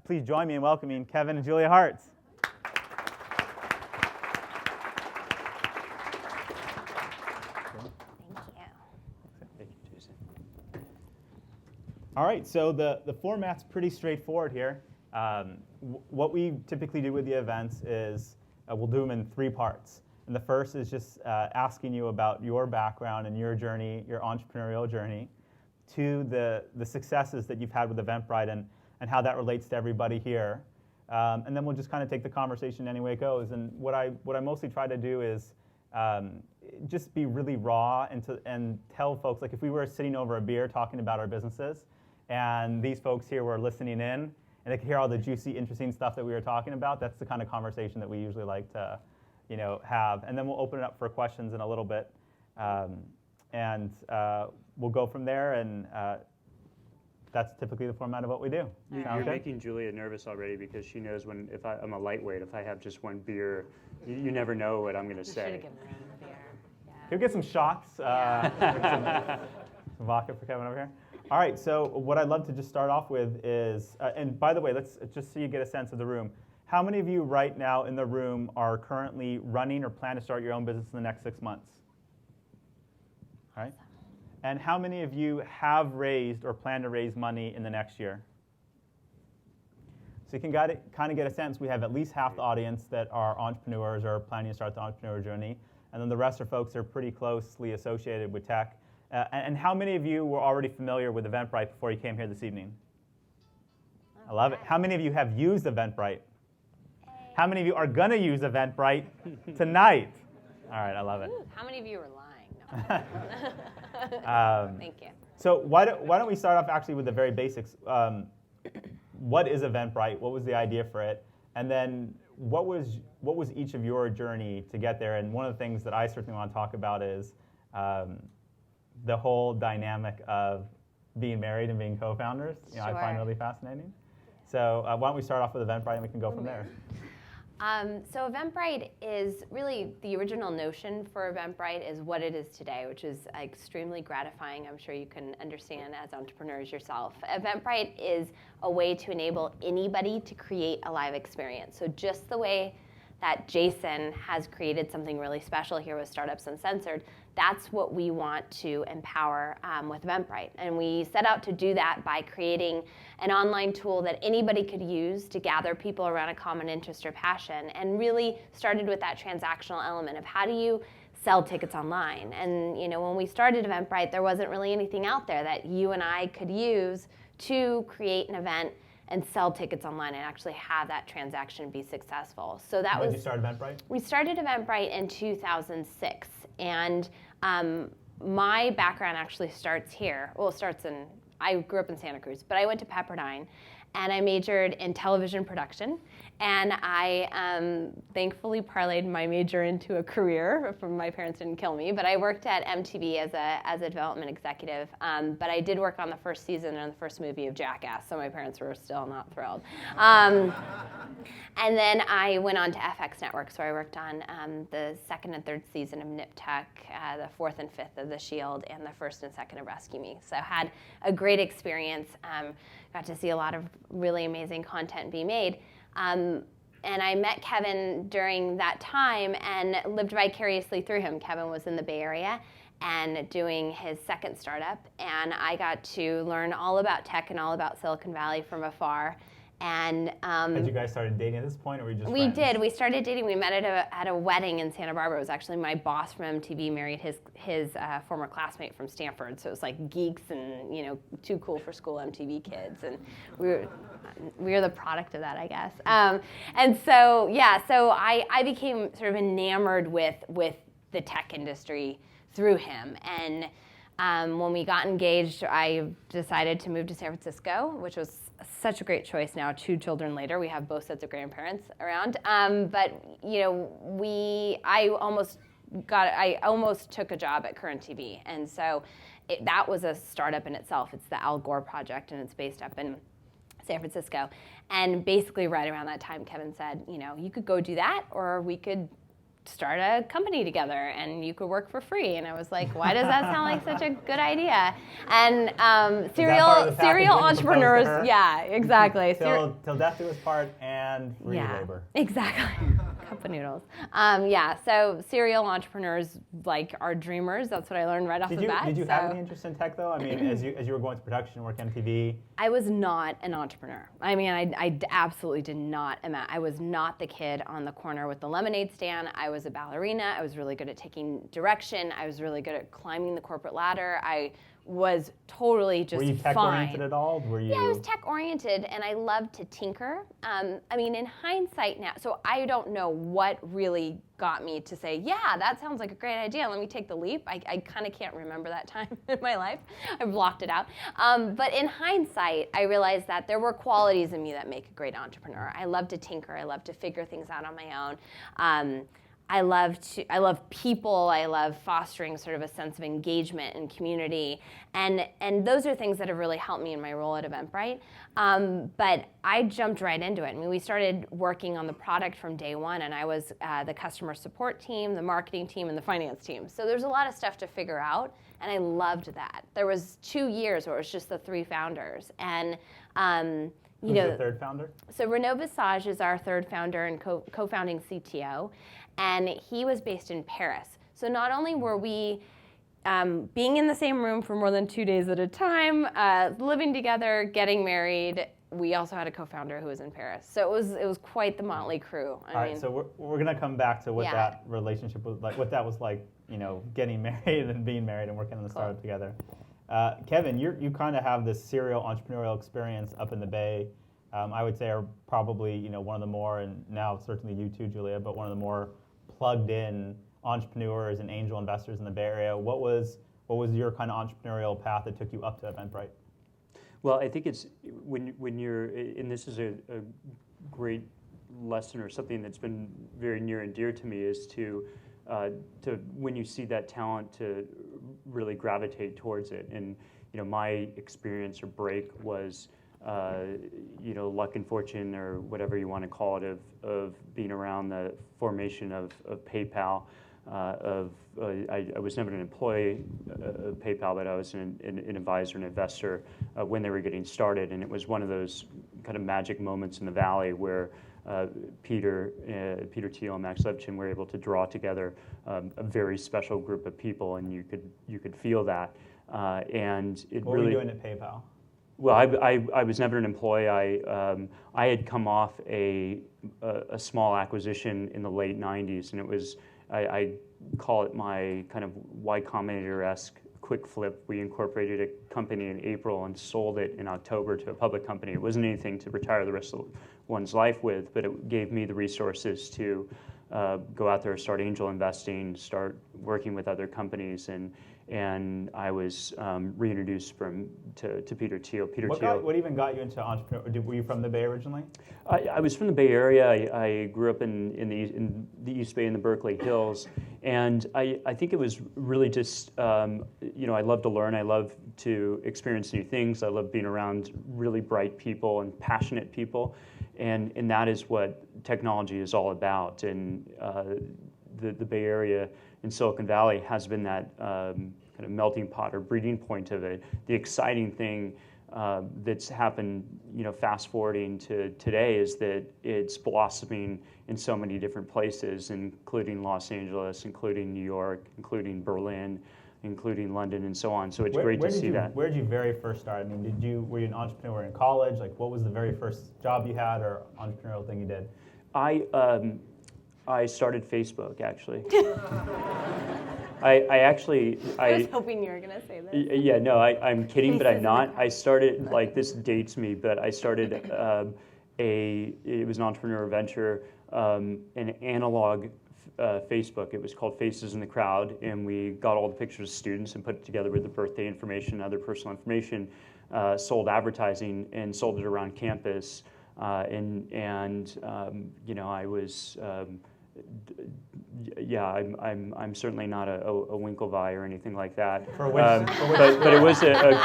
please join me in welcoming Kevin and Julia Hartz. Thank you, Jason. All right, so the format's pretty straightforward here. What we typically do with the events is we'll do them in 3 parts. And the first is just asking you about your background and your journey, your entrepreneurial journey, to the successes that you've had with Eventbrite and how that relates to everybody here. And then we'll just kind of take the conversation any way it goes. And what I mostly try to do is just be really raw and tell folks, like if we were sitting over a beer talking about our businesses, and these folks here were listening in, and they could hear all the juicy, interesting stuff that we were talking about, that's the kind of conversation that we usually like to have. And then we'll open it up for questions in a little bit. And we'll go from there, and that's typically the format of what we do. You're making Julia nervous already because she knows if I'm a lightweight, if I have just one beer, you never know what I'm going to say. Should have given her a beer. Yeah. Can we get some shots? Some vodka for Kevin over here. All right, so what I'd love to just start off with is, and by the way, let's just so you get a sense of the room. How many of you right now in the room are currently running or plan to start your own business in the next 6 months? All right. And how many of you have raised or plan to raise money in the next year? So you can kind of get a sense. We have at least half the audience that are entrepreneurs or planning to start the entrepreneur journey. And then the rest are folks that are pretty closely associated with tech. And how many of you were already familiar with Eventbrite before you came here this evening? I love it. How many of you have used Eventbrite? How many of you are going to use Eventbrite tonight? All right, I love it. Ooh, how many of you are lying? No. Thank you. So why don't we start off actually with the very basics. What is Eventbrite? What was the idea for it? And then what was each of your journey to get there? And one of the things that I certainly want to talk about is the whole dynamic of being married and being co-founders. Sure. I find really fascinating. So why don't we start off with Eventbrite and we can go from there. So Eventbrite is really the original notion for Eventbrite is what it is today, which is extremely gratifying. I'm sure you can understand as entrepreneurs yourself. Eventbrite is a way to enable anybody to create a live experience. So just the way that Jason has created something really special here with Startups Uncensored, that's what we want to empower with Eventbrite. And we set out to do that by creating an online tool that anybody could use to gather people around a common interest or passion, and really started with that transactional element of how do you sell tickets online. And when we started Eventbrite, there wasn't really anything out there that you and I could use to create an event and sell tickets online and actually have that transaction be successcul. So that When did you start Eventbrite? We started Eventbrite in 2006, and my background actually starts here. Well, I grew up in Santa Cruz, but I went to Pepperdine, and I majored in television production, and I thankfully parlayed my major into a career. My parents didn't kill me, but I worked at MTV as a development executive. But I did work on the first season and the first movie of Jackass, so my parents were still not thrilled. And then I went on to FX Network, so I worked on the second and third season of Nip Tuck, the fourth and fifth of The Shield, and the first and second of Rescue Me. So I had a great experience, got to see a lot of really amazing content be made. And I met Kevin during that time and lived vicariously through him. Kevin was in the Bay Area and doing his second startup, and I got to learn all about tech and all about Silicon Valley from afar. And had you guys started dating at this point, or were you just we friends? did. We started dating. We met at a wedding in Santa Barbara. It was actually my boss from MTV married his former classmate from Stanford. So it was like geeks and too cool for school MTV kids, and we were the product of that, I guess. And so so I became sort of enamored with the tech industry through him. And when we got engaged, I decided to move to San Francisco, which was such a great choice. Now, 2 children later, we have both sets of grandparents around. But I almost took a job at Current TV, and so that was a startup in itself. It's the Al Gore project, and it's based up in San Francisco. And basically, right around that time, Kevin said, you could go do that, or we could start a company together and you could work for free. And I was like, why does that sound like such a good idea? And serial entrepreneurs, yeah, exactly. Till death do us part and free labor. Exactly. Cup of noodles. So serial entrepreneurs are dreamers. That's what I learned right off the bat. Did you have any interest in tech though? I mean, as you were going to production, work MTV. I was not an entrepreneur. I mean, I absolutely did not imagine. I was not the kid on the corner with the lemonade stand. I was a ballerina. I was really good at taking direction. I was really good at climbing the corporate ladder. I was totally just fine. Were you tech-oriented at all? Yeah, I was tech-oriented, and I loved to tinker. I mean, in hindsight now, so I don't know what really got me to say, yeah, that sounds like a great idea. Let me take the leap. I kind of can't remember that time in my life. I blocked it out. But in hindsight, I realized that there were qualities in me that make a great entrepreneur. I love to tinker. I love to figure things out on my own. I love people. I love fostering sort of a sense of engagement and community, and those are things that have really helped me in my role at Eventbrite. But I jumped right into it. I mean, we started working on the product from day one, and I was the customer support team, the marketing team, and the finance team. So there's a lot of stuff to figure out, and I loved that. There was 2 years where it was just the 3 founders, and Who's the third founder? So Renaud Visage is our third founder and co-founding CTO, and he was based in Paris. So not only were we being in the same room for more than 2 days at a time, living together, getting married, we also had a co-founder who was in Paris. So it was quite the motley crew. All right, so we're gonna come back to what that relationship was like, what that was like, getting married and being married and working on the startup together. Kevin, you kind of have this serial entrepreneurial experience up in the Bay. I would say are probably one of the more, and now certainly you too, Julia, but one of the more plugged in entrepreneurs and angel investors in the Bay Area. What was your kind of entrepreneurial path that took you up to Eventbrite? Well, I think it's when you're, and this is a great lesson or something that's been very near and dear to me, is to when you see that talent to really gravitate towards it. And my experience or break was luck and fortune, or whatever you want to call it, of being around the formation of PayPal. I was never an employee of PayPal, but I was an advisor and investor when they were getting started, and it was one of those kind of magic moments in the Valley where Peter Thiel and Max Levchin were able to draw together a very special group of people, and you could feel that. And it what really. What were you doing at PayPal? Well, I was never an employee. I had come off a small acquisition in the late '90s, and it was I call it my kind of Y Combinator-esque quick flip. We incorporated a company in April and sold it in October to a public company. It wasn't anything to retire the rest of one's life with, but it gave me the resources to go out there, start angel investing, start working with other companies, and I was reintroduced to Peter Thiel. What even got you into entrepreneurship? Were you from the Bay originally? I was from the Bay Area. I grew up in the East Bay in the Berkeley Hills, and I think it was really just I love to learn. I love to experience new things. I love being around really bright people and passionate people, and that is what technology is all about. And the Bay Area in Silicon Valley has been that kind of melting pot or breeding point of it. The exciting thing that's happened, fast forwarding to today, is that it's blossoming in so many different places, including Los Angeles, including New York, including Berlin, including London, and so on. So it's great to see that. Where did you very first start? I mean, were you an entrepreneur in college? Like, what was the very first job you had or entrepreneurial thing you did? I started Facebook, actually. I was hoping you were going to say this. Yeah, no, I'm kidding, but I'm not. I started, this dates me, but I started it was an entrepreneur venture, an analog Facebook. It was called Faces in the Crowd, and we got all the pictures of students and put it together with the birthday information and other personal information, sold advertising, and sold it around campus. I was, I'm certainly not a Winklevi or anything like that. But it was a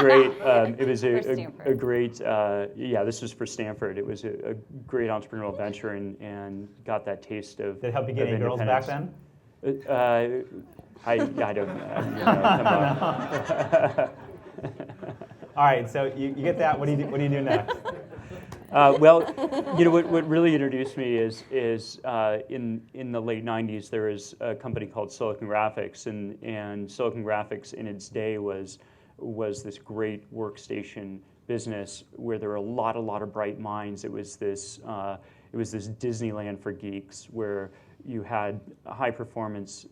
great, this was for Stanford. It was a great entrepreneurial venture, and got that taste of. Did it help you get any girls back then? I don't know. All right, so you get that. What do you do next? Well, what really introduced me is in the late '90s there was a company called Silicon Graphics, and Silicon Graphics in its day was this great workstation business where there were a lot of bright minds. It was this Disneyland for geeks where you had high performance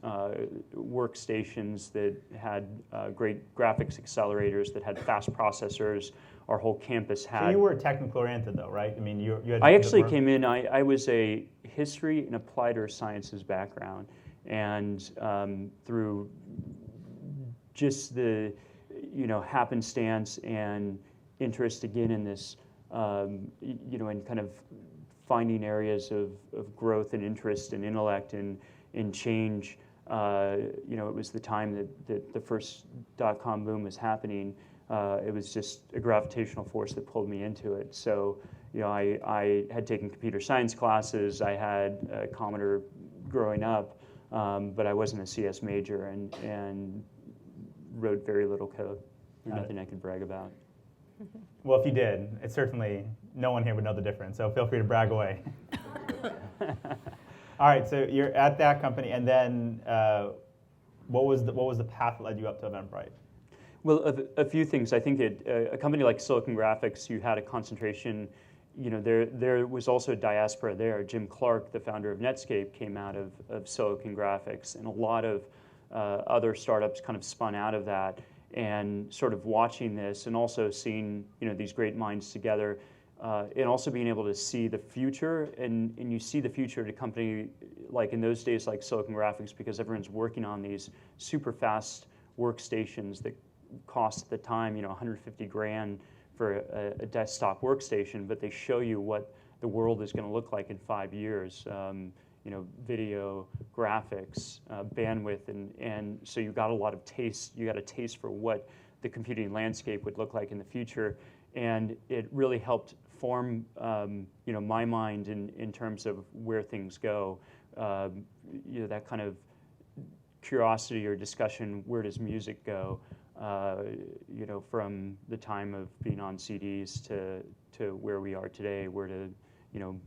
workstations that had great graphics accelerators, that had fast processors. Our whole campus had. So you were technically oriented though, right? I mean, you had. I actually came in. I was a history and applied earth sciences background, and through just the happenstance and interest again in this, in kind of finding areas of growth and interest and intellect and change. It was the time that the first .com boom was happening. It was just a gravitational force that pulled me into it. So, I had taken computer science classes. I had a Commodore growing up, but I wasn't a CS major and wrote very little code. Nothing I could brag about. Well, if you did, it's certainly no one here would know the difference. So feel free to brag away. All right, so you're at that company, and then what was the path that led you up to Eventbrite? Well, a few things. I think a company like Silicon Graphics, you had a concentration. There was also a diaspora there. Jim Clark, the founder of Netscape, came out of Silicon Graphics, and a lot of other startups kind of spun out of that. And sort of watching this, and also seeing these great minds together, and also being able to see the future, and you see the future at a company like in those days like Silicon Graphics, because everyone's working on these super fast workstations that cost at the time, $150,000 for a desktop workstation, but they show you what the world is going to look like in 5 years. Video, graphics, bandwidth, and so you got a lot of taste. You got a taste for what the computing landscape would look like in the future, and it really helped form, my mind in terms of where things go. That kind of curiosity or discussion. Where does music go? From the time of being on CDs to where we are today. Where do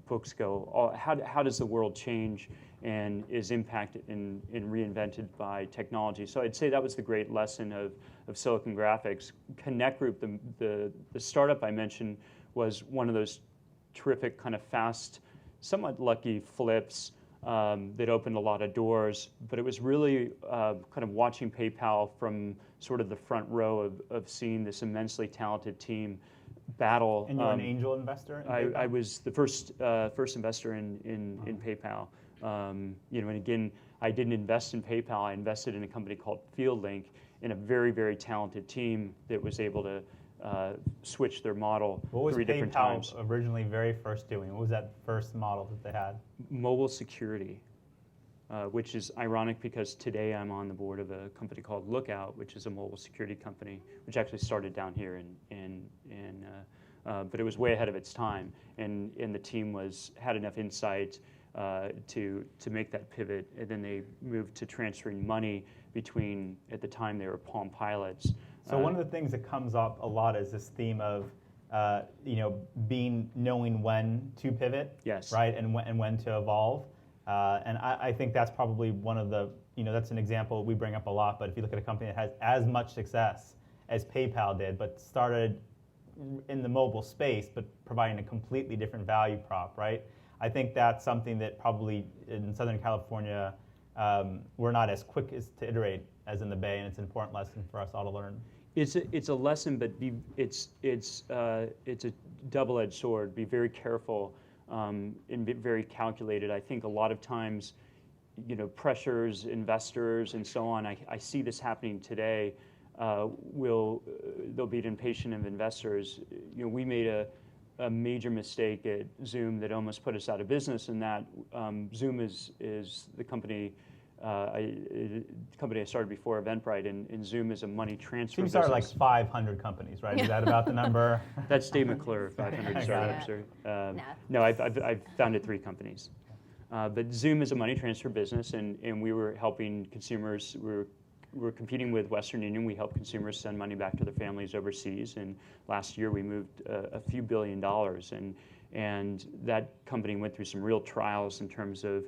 books go? How does the world change and is impacted and reinvented by technology? So I'd say that was the great lesson of Silicon Graphics. Connect Group, the startup I mentioned, was one of those terrific kind of fast, somewhat lucky flips that opened a lot of doors. But it was really kind of watching PayPal from sort of the front row of seeing this immensely talented team battle. And you're an angel investor in PayPal? I was the first investor in PayPal. And again, I didn't invest in PayPal. I invested in a company called FieldLink, in a very, very talented team that was able to switch their model 3 different times. What was PayPal originally very first doing? What was that first model that they had? Mobile security, which is ironic because today I'm on the board of a company called Lookout, which is a mobile security company, which actually started down here but it was way ahead of its time, and the team had enough insight to make that pivot, and then they moved to transferring money between, at the time they were Palm Pilots. So one of the things that comes up a lot is this theme of knowing when to pivot, yes, right, and when to evolve. And I think that's probably one of the, that's an example we bring up a lot, but if you look at a company that has as much success as PayPal did, but started in the mobile space, but providing a completely different value prop, right? I think that's something that probably in Southern California, we're not as quick to iterate as in the Bay, and it's an important lesson for us all to learn. It's a lesson, but it's a double-edged sword. Be very careful and be very calculated. I think a lot of times, pressures, investors, and so on. I see this happening today. They'll be impatient of investors. We made a major mistake at Zoom that almost put us out of business, and that Zoom is the company. I started before Eventbrite, and Zoom is a money transfer business. You started like 500 companies, right? Is that about the number? That's Dave McClure, 500 startups. No, I've founded 3 companies. But Zoom is a money transfer business, and we were helping consumers. We were competing with Western Union. We help consumers send money back to their families overseas. And last year we moved a few $1 billion, and that company went through some real trials in terms of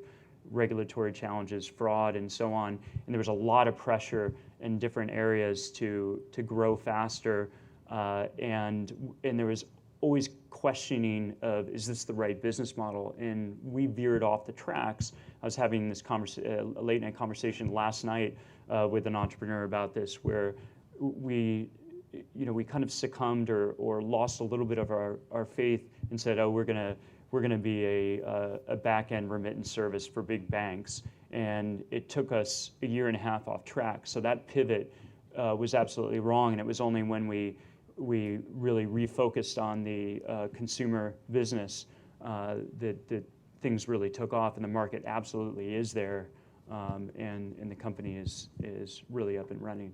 regulatory challenges, fraud, and so on. And there was a lot of pressure in different areas to grow faster, and there was always questioning of, is this the right business model? And we veered off the tracks. I was having this a late night conversation last night with an entrepreneur about this, where we kind of succumbed or lost a little bit of our faith and said, oh, we're gonna be a back-end remittance service for big banks. And it took us a year and a half off track. So that pivot was absolutely wrong. And it was only when we really refocused on the consumer business that things really took off, and the market absolutely is there, and the company is really up and running.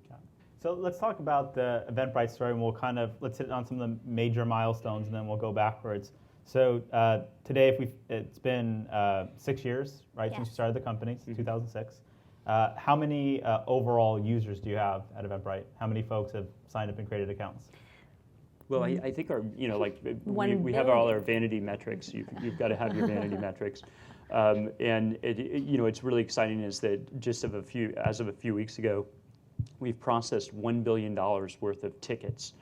So let's talk about the Eventbrite story, and let's hit on some of the major milestones, and then we'll go backwards. So today, it's been 6 years, right, Yes. since you started the company, since Mm-hmm. 2006. How many overall users do you have at Eventbrite? How many folks have signed up and created accounts? Well, I think our, we have all our vanity metrics. You've got to have your vanity metrics. And it's really exciting is that just as of a few weeks ago, we've processed $1 billion worth of tickets,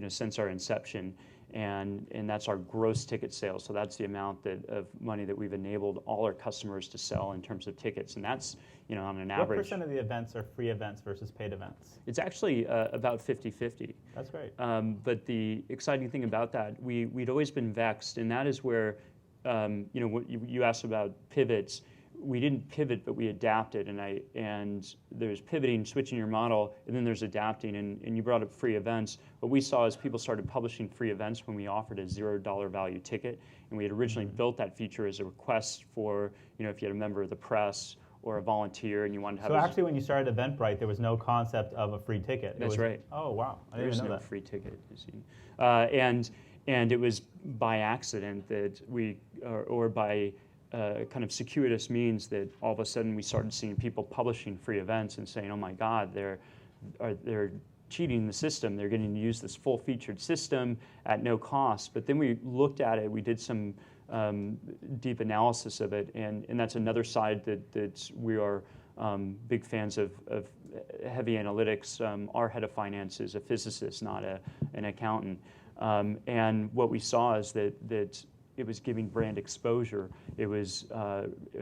since our inception. And that's our gross ticket sales. So that's the amount of money that we've enabled all our customers to sell in terms of tickets. And that's, on an average. What percent of the events are free events versus paid events? It's actually about 50-50. That's great. But the exciting thing about that, we'd always been vexed, and that is where, what you asked about pivots. We didn't pivot, but we adapted, and there's pivoting, switching your model, and then there's adapting, and you brought up free events. What we saw is people started publishing free events when we offered a $0 value ticket, and we had originally built that feature as a request for, if you had a member of the press or a volunteer and you wanted to have. So actually, when you started Eventbrite, there was no concept of a free ticket. That's right. Oh wow, I didn't There's even know no that. free ticket, you see. And it was by accident that or by kind of circuitous means that all of a sudden we started seeing people publishing free events and saying, oh my God, they're cheating the system. They're getting to use this full-featured system at no cost. But then we looked at it. We did some deep analysis of it, and that's another side that we are big fans of heavy analytics. Our head of finance is a physicist, not an accountant. And what we saw is that it was giving brand exposure. It was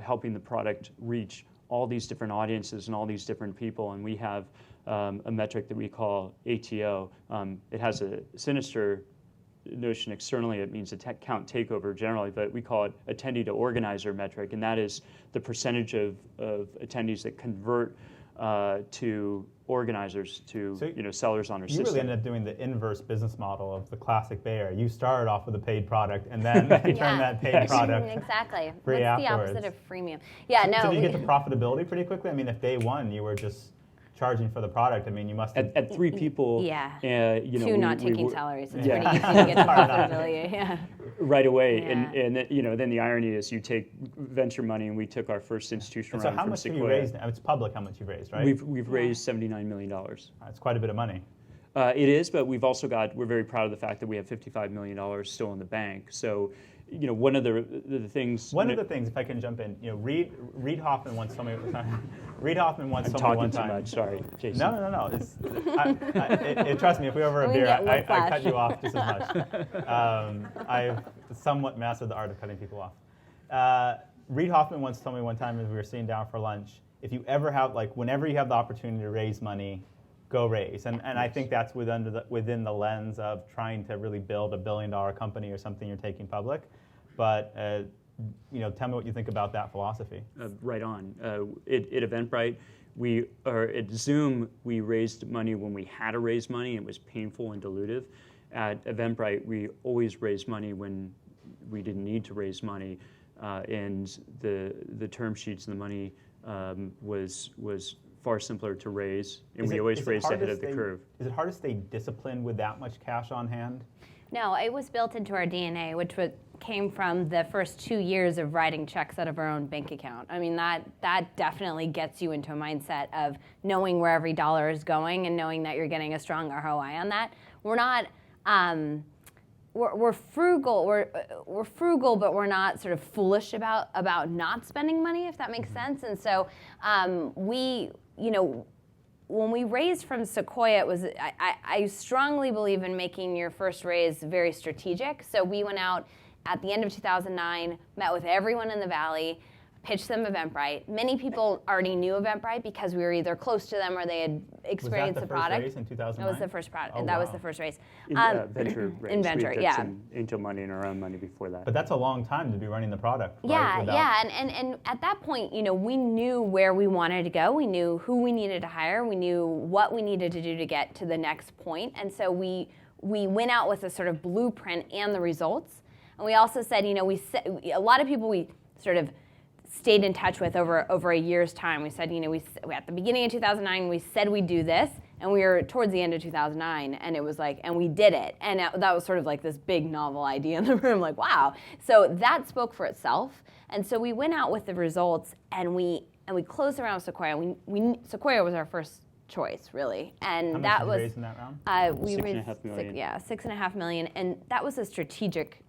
helping the product reach all these different audiences and all these different people. And we have a metric that we call ATO. It has a sinister notion externally. It means account takeover generally, but we call it attendee to organizer metric. And that is the percentage of attendees that convert to organizers, to sellers on our system. You really ended up doing the inverse business model of the classic Bay Area. You started off with a paid product, and then you turned that paid product exactly. free What's afterwards. the opposite of freemium? Yeah, So did you get to profitability pretty quickly? I mean, if day one you were just charging for the product, I mean, you must have... At 3 people, two not taking salaries. It's Yeah. pretty easy to get to profitability. Yeah. right away. Yeah. And then the irony is you take venture money, and we took our first institutional So round how from much Sequoia. have you raised now? It's public how much you've raised, right? We've raised $79 million. It's quite a bit of money. It is, but we've also we're very proud of the fact that we have $55 million still in the bank. So, one of the things. One of the things, if I can jump in, Reid Hoffman once told me. Reid Hoffman once told me one time. I'm talking too much. Sorry, Jason. No. Trust me, if we were over a We beer, get I whiplash. cut you off just as much. I've somewhat mastered the art of cutting people off. Reid Hoffman once told me one time as we were sitting down for lunch, if you ever have, whenever you have the opportunity to raise money, go raise. And I think that's within the lens of trying to really build a $1 billion company or something you're taking public. But tell me what you think about that philosophy. Right on. At Eventbrite, at Zoom, we raised money when we had to raise money. It was painful and dilutive. At Eventbrite, we always raised money when we didn't need to raise money, and the term sheets and the money was far simpler to raise, and we Is always it raised hard ahead to of the stay- curve. Is it hard to stay disciplined with that much cash on hand? No, it was built into our DNA, which came from the first 2 years of writing checks out of our own bank account. I mean, that definitely gets you into a mindset of knowing where every dollar is going and knowing that you're getting a strong ROI on that. We're not, we're frugal. We're frugal, but we're not sort of foolish about not spending money, if that makes sense. And so when we raised from Sequoia, it was I strongly believe in making your first raise very strategic. So we went out at the end of 2009, met with everyone in the Valley, pitched them Eventbrite. Many people already knew Eventbrite because we were either close to them or they had experienced the product. Was that the first raise in 2009? That was the first product. Oh, that was wow. the first raise. Venture raise. In venture, we did yeah. some angel money and our own money before that. But that's a long time to be running the product. Right? Yeah. And at that point, we knew where we wanted to go. We knew who we needed to hire. We knew what we needed to do to get to the next point. And so we went out with a sort of blueprint and the results. And we also said, a lot of people we sort of stayed in touch with over a year's time. We said, at the beginning of 2009, we said we'd do this, and we were towards the end of 2009, and it was like, and we did it. And that was sort of like this big novel idea in the room, like, wow. So that spoke for itself. And so we went out with the results, and we closed around Sequoia. Sequoia was our first choice, really. And How much that did you was raise in that round? we raised $6.5 million. $6.5 million, and that was a strategic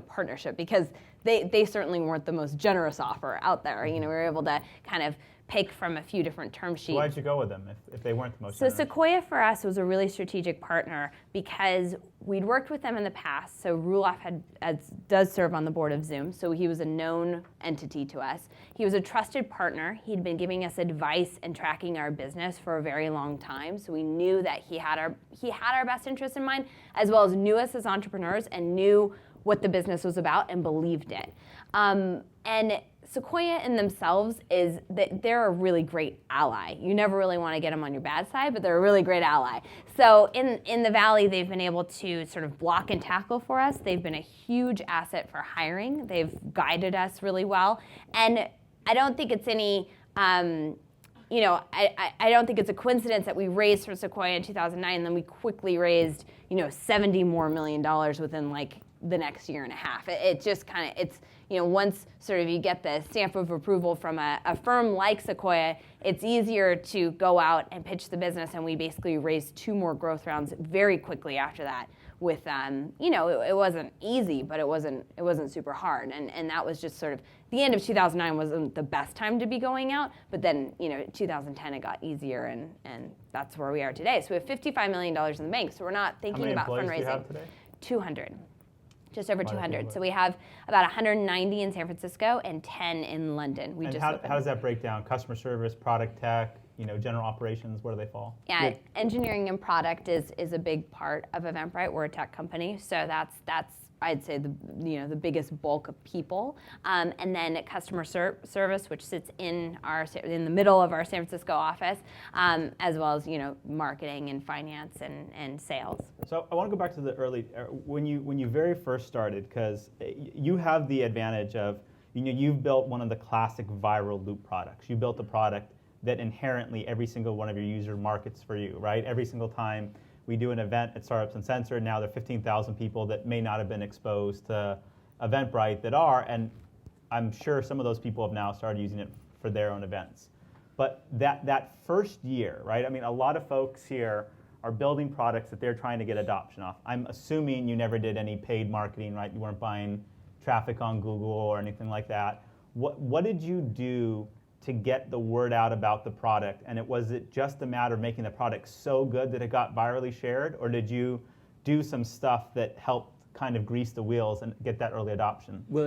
partnership because they certainly weren't the most generous offer out there. We were able to kind of pick from a few different term sheets. So why'd you go with them if they weren't the most So generous? Sequoia for us was a really strategic partner because we'd worked with them in the past. So Roelof does serve on the board of Zoom, so he was a known entity to us. He was a trusted partner. He'd been giving us advice and tracking our business for a very long time. So we knew that he had our best interests in mind, as well as knew us as entrepreneurs and knew what the business was about and believed it. And Sequoia in themselves is that they're a really great ally. You never really want to get them on your bad side, but they're a really great ally. So in the Valley, they've been able to sort of block and tackle for us. They've been a huge asset for hiring. They've guided us really well. And I don't think it's any, I don't think it's a coincidence that we raised from Sequoia in 2009 and then we quickly raised, $70 more million within like the next year and a half. It just kind of, it's, once sort of you get the stamp of approval from a firm like Sequoia, it's easier to go out and pitch the business, and we basically raised 2 more growth rounds very quickly after that with, it wasn't easy, but it wasn't super hard. And that was just sort of, the end of 2009 wasn't the best time to be going out, but then, 2010 it got easier, and that's where we are today. So we have $55 million in the bank, so we're not thinking about fundraising. How many employees do you have today? 200. Just over Wow, 200. So we have about 190 in San Francisco and 10 in London. And how does that break down? Customer service, product tech, general operations, where do they fall? Yeah, engineering and product is a big part of Eventbrite. We're a tech company, so that's I'd say the biggest bulk of people, and then customer service, which sits in the middle of our San Francisco office, as well as marketing and finance and sales. So I want to go back to the early when you very first started, because you have the advantage of you've built one of the classic viral loop products. You built a product that inherently every single one of your user markets for you, right? Every single time we do an event at Startups Uncensored, now there are 15,000 people that may not have been exposed to Eventbrite that are, and I'm sure some of those people have now started using it for their own events. But that first year, right? I mean, a lot of folks here are building products that they're trying to get adoption off. I'm assuming you never did any paid marketing, right? You weren't buying traffic on Google or anything like that. What did you do to get the word out about the product? And was it just a matter of making the product so good that it got virally shared, or did you do some stuff that helped kind of grease the wheels and get that early adoption? Well,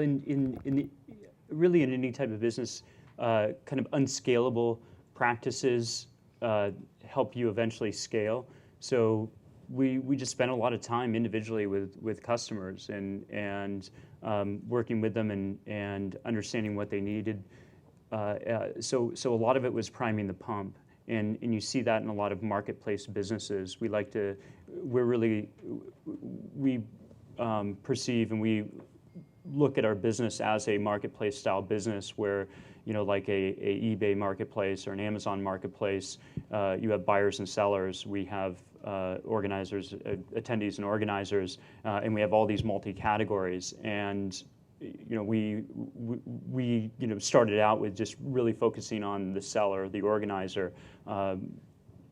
really in any type of business, kind of unscalable practices help you eventually scale. So we just spent a lot of time individually with customers and working with them and understanding what they needed. So a lot of it was priming the pump, and you see that in a lot of marketplace businesses. We perceive and we look at our business as a marketplace style business where, like a eBay marketplace or an Amazon marketplace, you have buyers and sellers. We have organizers, attendees and organizers, and we have all these multi-categories. And we started out with just really focusing on the seller, the organizer,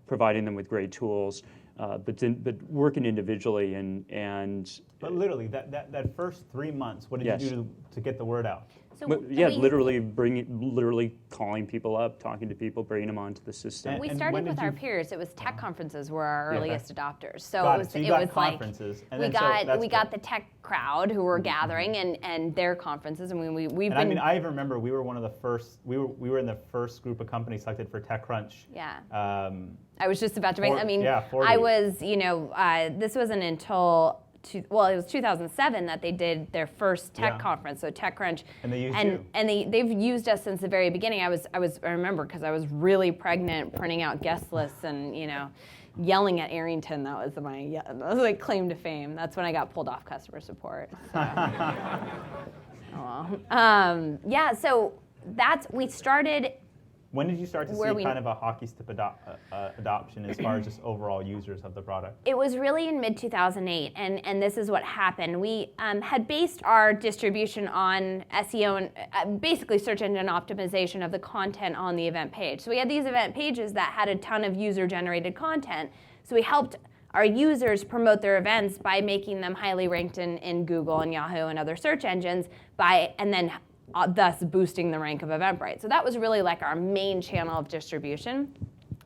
providing them with great tools, but working individually and. But literally, that first 3 months, what did Yes. you do to get the word out? So literally calling people up, talking to people, bringing them onto the system. we And started when with did our you- peers. It was tech conferences were our Yeah. earliest adopters. So Got it was So you it got was conferences. like and we then, so got that's we good. got the tech crowd who were gathering and their conferences, and we've And been I mean, I even remember we were one of the first. We were in the first group of companies selected for TechCrunch. yeah. I I was just about to bring. I mean, 40. I was, this wasn't until it was 2007 that they did their first tech Yeah. conference. So TechCrunch, And they used you. and they've used us since the very beginning. I remember because I was really pregnant, printing out guest lists and yelling at Arrington. That was like claim to fame. That's when I got pulled off customer support. So. Oh well. Yeah. So we started. When did you start to Where see we- kind of a hockey stick adoption as far as just overall users of the product? It was really in mid-2008, and this is what happened. We had based our distribution on SEO and basically search engine optimization of the content on the event page. So we had these event pages that had a ton of user-generated content. So we helped our users promote their events by making them highly ranked in Google and Yahoo and other search engines and then thus boosting the rank of Eventbrite. So that was really like our main channel of distribution.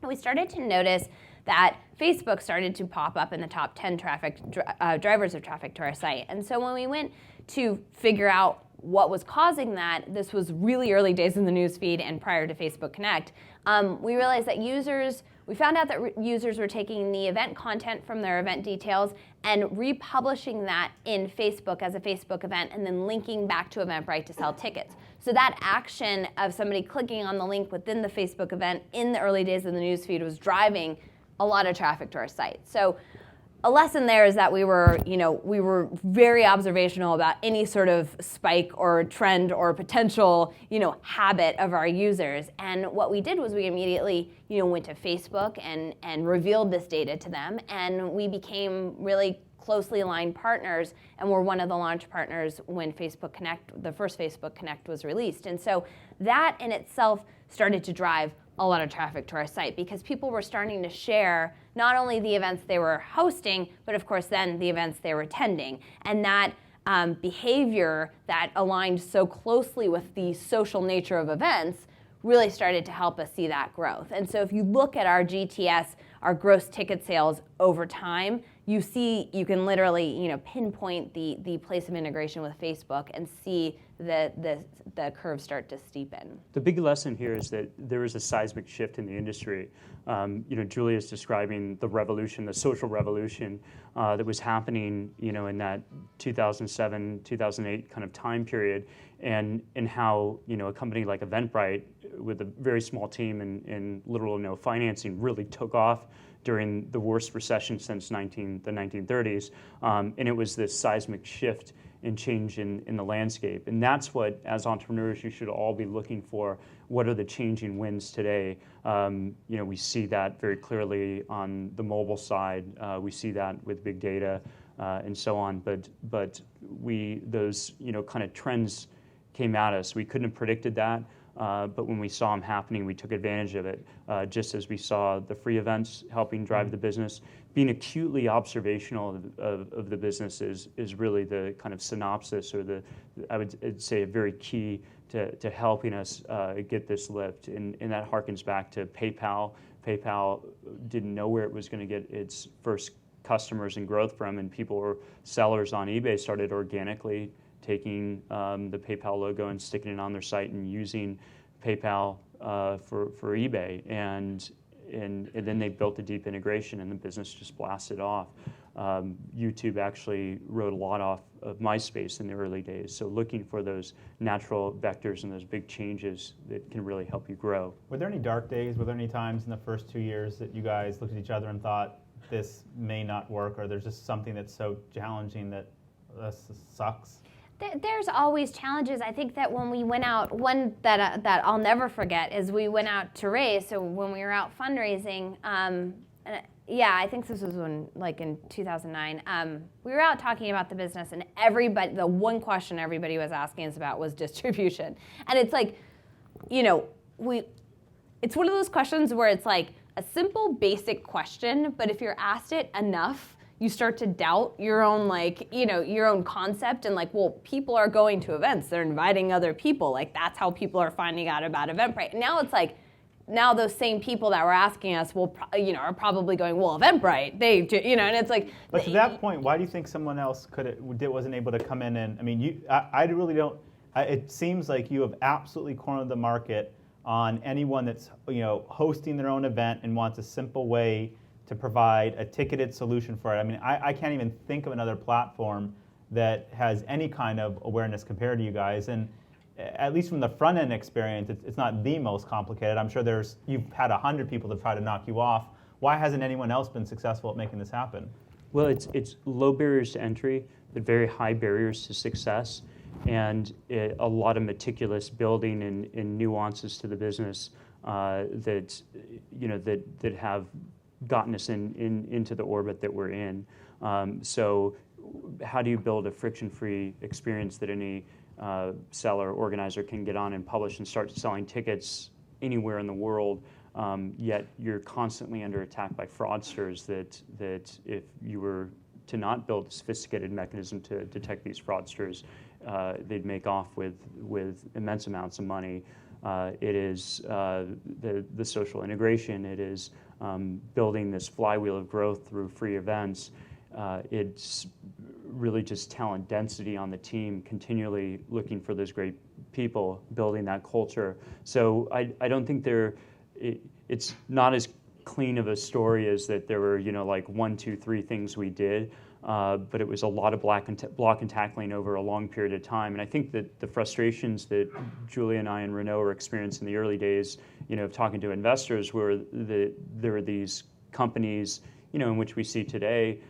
And we started to notice that Facebook started to pop up in the top 10 drivers of traffic to our site. And so when we went to figure out what was causing that, this was really early days in the newsfeed and prior to Facebook Connect, we realized that we found out that users were taking the event content from their event details and republishing that in Facebook as a Facebook event and then linking back to Eventbrite to sell tickets. So that action of somebody clicking on the link within the Facebook event in the early days of the newsfeed was driving a lot of traffic to our site. So a lesson there is that we were very observational about any sort of spike or trend or potential, habit of our users. And what we did was we immediately, went to Facebook and revealed this data to them, and we became really closely aligned partners, and we're one of the launch partners when Facebook Connect, the first Facebook Connect was released. And so that in itself started to drive a lot of traffic to our site because people were starting to share not only the events they were hosting, but of course then the events they were attending. And that behavior that aligned so closely with the social nature of events really started to help us see that growth. And so if you look at our GTS, our gross ticket sales over time, you can literally pinpoint the place of integration with Facebook and see the curve start to steepen. The big lesson here is that there is a seismic shift in the industry. Julia is describing the revolution, the social revolution that was happening, in that 2007, 2008 kind of time period, and how a company like Eventbrite with a very small team and little or no financing really took off during the worst recession since the 1930s, and it was this seismic shift and change in the landscape. And that's what, as entrepreneurs, you should all be looking for. What are the changing winds today? We see that very clearly on the mobile side. We see that with big data and so on. But those kind of trends came at us. We couldn't have predicted that. But when we saw them happening, we took advantage of it. Just as we saw the free events helping drive the business, being acutely observational of the business is really the kind of synopsis, or I would say a very key to helping us get this lift. And that harkens back to PayPal. PayPal didn't know where it was going to get its first customers and growth from, and sellers on eBay started organically taking the PayPal logo and sticking it on their site and using PayPal for eBay, and then they built a deep integration, and the business just blasted off. YouTube actually wrote a lot off of MySpace in the early days, so looking for those natural vectors and those big changes that can really help you grow. Were there any dark days? Were there any times in the first 2 years that you guys looked at each other and thought, this may not work, or there's just something that's so challenging that this sucks? There's always challenges. I think that when we went out, one that I'll never forget is we went out to raise. So when we were out fundraising, yeah, I think this was in 2009. We were out talking about the business, and the one question everybody was asking us about was distribution. And it's like, it's one of those questions where it's like a simple, basic question, but if you're asked it enough, you start to doubt your own your own concept, and well, people are going to events, they're inviting other people, that's how people are finding out about Eventbrite. And now it's like, now those same people that were asking us are probably going, well, Eventbrite, and it's like. But to that point, why do you think someone else wasn't able to come in and, I mean, I really don't, it seems like you have absolutely cornered the market on anyone that's hosting their own event and wants a simple way to provide a ticketed solution for it. I mean, I can't even think of another platform that has any kind of awareness compared to you guys. And at least from the front end experience, it's not the most complicated. I'm sure you've had 100 people to try to knock you off. Why hasn't anyone else been successful at making this happen? Well, it's low barriers to entry, but very high barriers to success, and a lot of meticulous building and nuances to the business that have gotten us into the orbit that we're in. So how do you build a friction-free experience that any seller, organizer can get on and publish and start selling tickets anywhere in the world, yet you're constantly under attack by fraudsters that if you were to not build a sophisticated mechanism to detect these fraudsters, they'd make off with immense amounts of money. It is the social integration. It is building this flywheel of growth through free events. It's really just talent density on the team, continually looking for those great people, building that culture. So I don't think it's not as clean of a story as that there were 1, 2, 3 things we did, but it was a lot of block and tackling over a long period of time. And I think that the frustrations that Julia and I and Renaud were experiencing in the early days, of talking to investors, were that there were these companies, in which we see today.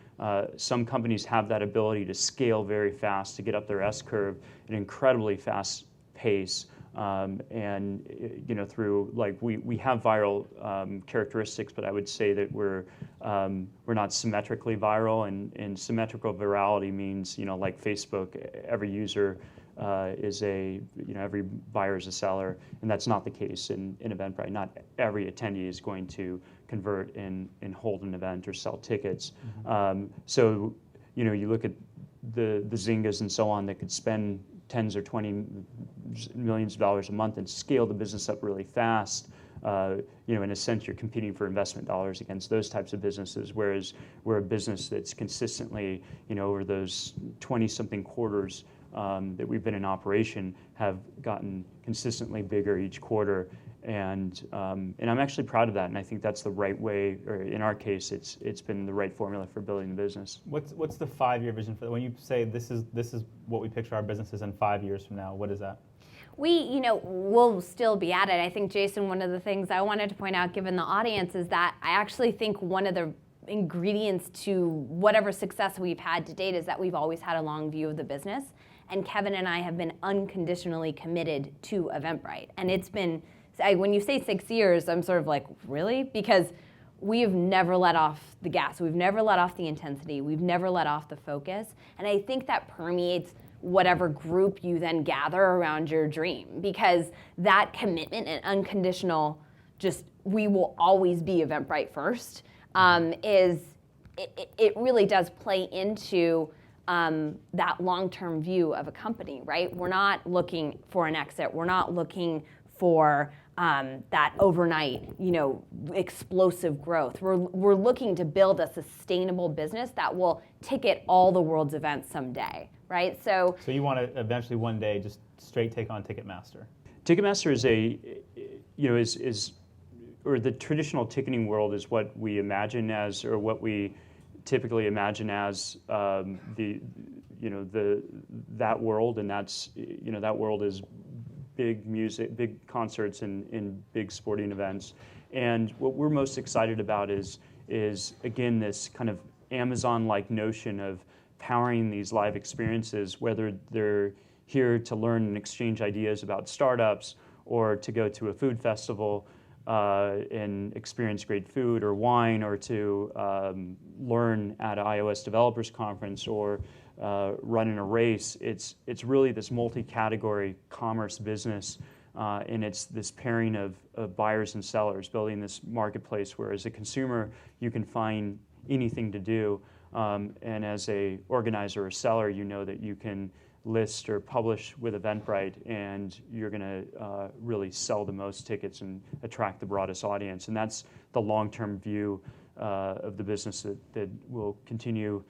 Some companies have that ability to scale very fast, to get up their S-curve at an incredibly fast pace, and through we have viral characteristics, but I would say that we're not symmetrically viral, and symmetrical virality means like Facebook, every user is every buyer is a seller, and that's not the case in Eventbrite. Not every attendee is going to convert and hold an event or sell tickets. Mm-hmm. So you look at the Zyngas and so on that could spend tens or 20 millions of dollars a month and scale the business up really fast. In a sense, you're competing for investment dollars against those types of businesses, whereas we're a business that's consistently, over those 20-something quarters that we've been in operation, have gotten consistently bigger each quarter. And I'm actually proud of that, and I think that's the right way, or in our case, it's been the right formula for building the business. What's the 5-year vision for that? When you say this is what we picture our businesses in 5 years from now, what is that? We'll still be at it. I think, Jason, one of the things I wanted to point out, given the audience, is that I actually think one of the ingredients to whatever success we've had to date is that we've always had a long view of the business, and Kevin and I have been unconditionally committed to Eventbrite, and it's been. When you say 6 years, I'm sort of like, really? Because we've never let off the gas. We've never let off the intensity. We've never let off the focus. And I think that permeates whatever group you then gather around your dream. Because that commitment and unconditional, just we will always be Eventbrite first, it really does play into that long-term view of a company, right? We're not looking for an exit. We're not looking for that overnight, explosive growth. We're looking to build a sustainable business that will ticket all the world's events someday, right? So you want to eventually one day just straight take on Ticketmaster? Ticketmaster is or the traditional ticketing world is what we imagine as, or what we typically imagine as that world, and that's that world is big music, big concerts, and big sporting events. And what we're most excited about is again this kind of Amazon-like notion of powering these live experiences, whether they're here to learn and exchange ideas about startups, or to go to a food festival and experience great food or wine, or to learn at an iOS developers conference, or run in a race. It's really this multi-category commerce business, and it's this pairing of buyers and sellers, building this marketplace where as a consumer you can find anything to do, and as a organizer or seller, you know that you can list or publish with Eventbrite, and you're going to really sell the most tickets and attract the broadest audience. And that's the long-term view of the business that will continue,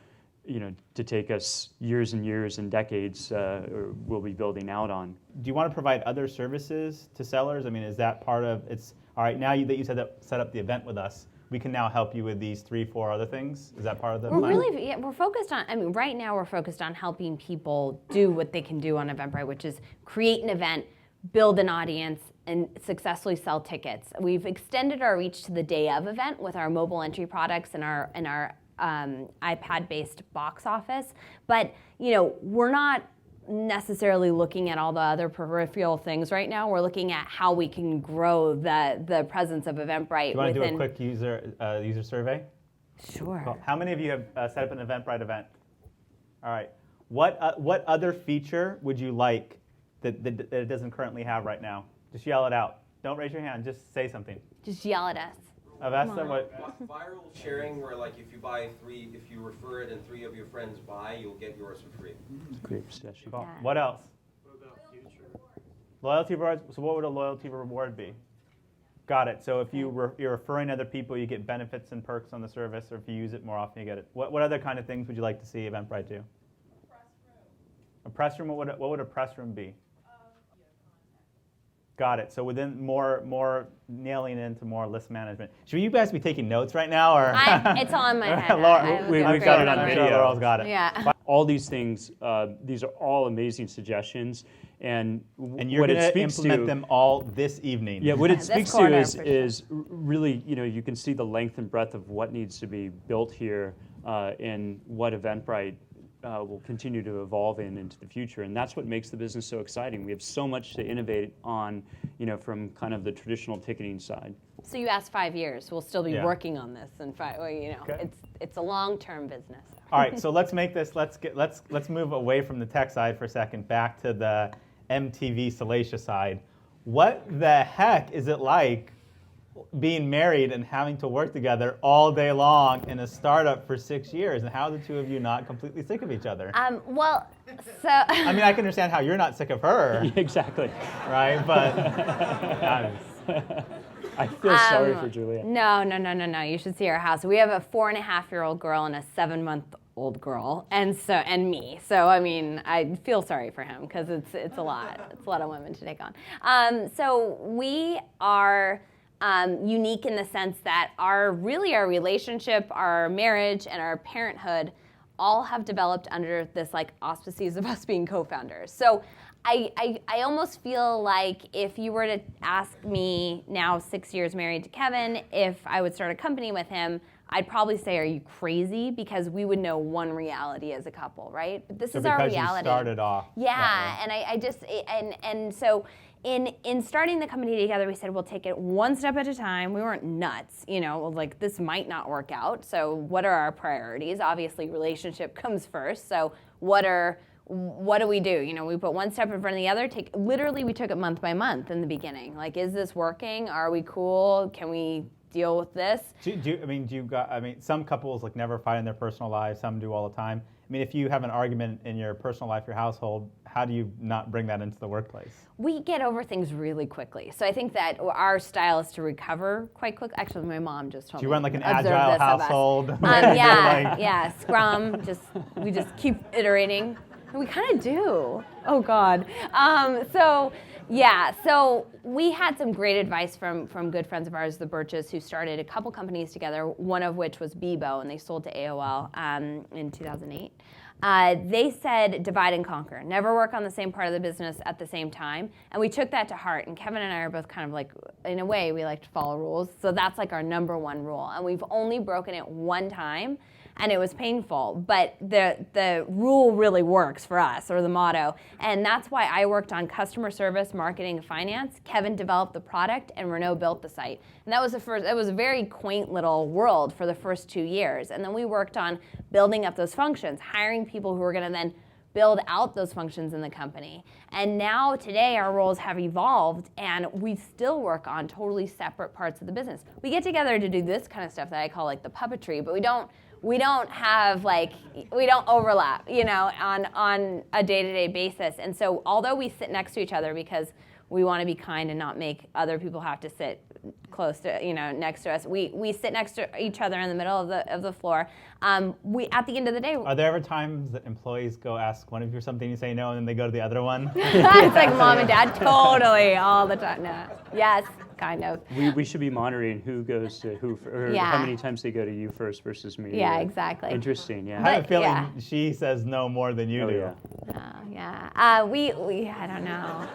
to take us years and years and decades, or we'll be building out on. Do you want to provide other services to sellers? I mean, is that part of it's all right? Now that you set up the event with us, we can now help you with these 3-4 other things. Is that part of the plan? We're focused on, right now we're focused on helping people do what they can do on Eventbrite, which is create an event, build an audience, and successfully sell tickets. We've extended our reach to the day of event with our mobile entry products and our iPad-based box office. But, we're not necessarily looking at all the other peripheral things right now. We're looking at how we can grow the presence of Eventbrite. Do you want to do a quick user survey? Sure. Cool. How many of you have set up an Eventbrite event? All right. What other feature would you like that it doesn't currently have right now? Just yell it out. Don't raise your hand. Just say something. Just yell at us. Viral sharing, where like if you refer it and 3 of your friends buy, you'll get yours for free. Great session. Cool. What else? What about future loyalty rewards? So what would a loyalty reward be? Got it. So if you're referring other people, you get benefits and perks on the service, or if you use it more often, you get it. What other kind of things would you like to see Eventbrite do? A press room. What would a press room be? Got it. So within more nailing into more list management. Should you guys be taking notes right now, or it's all in my head. Laura, we've got it on video. Laurel's got it. Yeah. All these things, these are all amazing suggestions, and you're going to implement them all this evening. Yeah, what it speaks to is really, you can see the length and breadth of what needs to be built here, and what Eventbrite will continue to evolve into the future, and that's what makes the business so exciting. We have so much to innovate on, from kind of the traditional ticketing side. So you asked 5 years. We'll still be working on this in 5. Okay. It's a long-term business. All right, so let's make this. Let's move away from the tech side for a second, back to the MTV Salacious side. What the heck is it like being married and having to work together all day long in a startup for 6 years? And how are the two of you not completely sick of each other? Well, so I mean, I can understand how you're not sick of her. Exactly. Right, but I feel sorry for Julia. No. You should see our house. We have a 4.5-year-old girl and a 7-month-old girl, and me. So I mean, I feel sorry for him because it's a lot. It's a lot of women to take on. So we are unique in the sense that our relationship, our marriage, and our parenthood all have developed under this auspices of us being co-founders. So I almost feel like if you were to ask me now, 6 years married to Kevin, if I would start a company with him, I'd probably say, are you crazy? Because we would know one reality as a couple, right? But this is our reality. Because you started off. Yeah, and I just, and so in starting the company together, we said we'll take it one step at a time. We weren't nuts, this might not work out. So what are our priorities? Obviously, relationship comes first. So what do we do? We put one step in front of the other. We took it month by month in the beginning. Is this working? Are we cool? Can we deal with this? Some couples never fight in their personal lives. Some do all the time. I mean, if you have an argument in your personal life, your household, how do you not bring that into the workplace? We get over things really quickly. So I think that our style is to recover quite quickly. Actually, my mom just told me. Do you run an agile household? Yeah, Scrum. We just keep iterating. We kind of do. Oh God. So we had some great advice from good friends of ours, the Birches, who started a couple companies together, one of which was Bebo, and they sold to AOL in 2008. They said divide and conquer, never work on the same part of the business at the same time. And we took that to heart, and Kevin and I are both kind of in a way, we like to follow rules. So that's our number one rule. And we've only broken it one time. and it was painful, but the rule really works for us, or the motto, and that's why I worked on customer service, marketing, and finance. Kevin developed the product, and Renaud built the site. And that was it was a very quaint little world for the first 2 years, and then we worked on building up those functions, hiring people who were going to then build out those functions in the company. And now today our roles have evolved, and we still work on totally separate parts of the business. We get together to do this kind of stuff that I call like the puppetry, but we don't have like, we don't overlap, on a day-to-day basis. And so although we sit next to each other because we want to be kind and not make other people have to sit close to, next to us. We sit next to each other in the middle of the floor. We, at the end of the day, Are there ever times that employees go ask one of you something, you say no, and then they go to the other one? it's like mom and dad, totally, all the time. No. Yes, kind of. We should be monitoring who goes to who, or how many times they go to you first versus me. Yeah, exactly. Interesting, yeah. I have a feeling she says no more than you do. Yeah. We I don't know.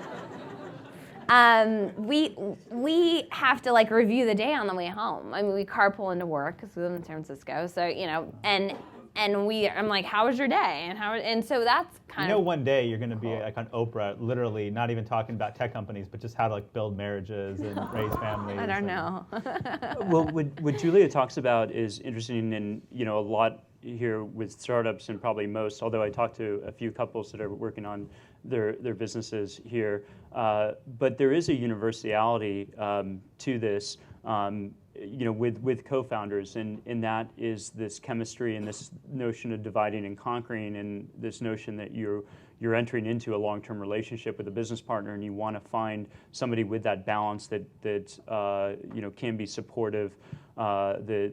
We have to like review the day on the way home. I mean, we carpool into work because we live in San Francisco. So and I'm like, how was your day? And so that's kind of. One day you're going to be like on Oprah, literally not even talking about tech companies, but just how to like build marriages and raise families. I don't know. Well, what Julia talks about is interesting, and a lot here with startups, and probably most. Although I talked to a few couples that are working on their businesses here, but there is a universality to this. With co-founders, and that is this chemistry and this notion of dividing and conquering, and this notion that you're entering into a long-term relationship with a business partner, and you want to find somebody with that balance that can be supportive, that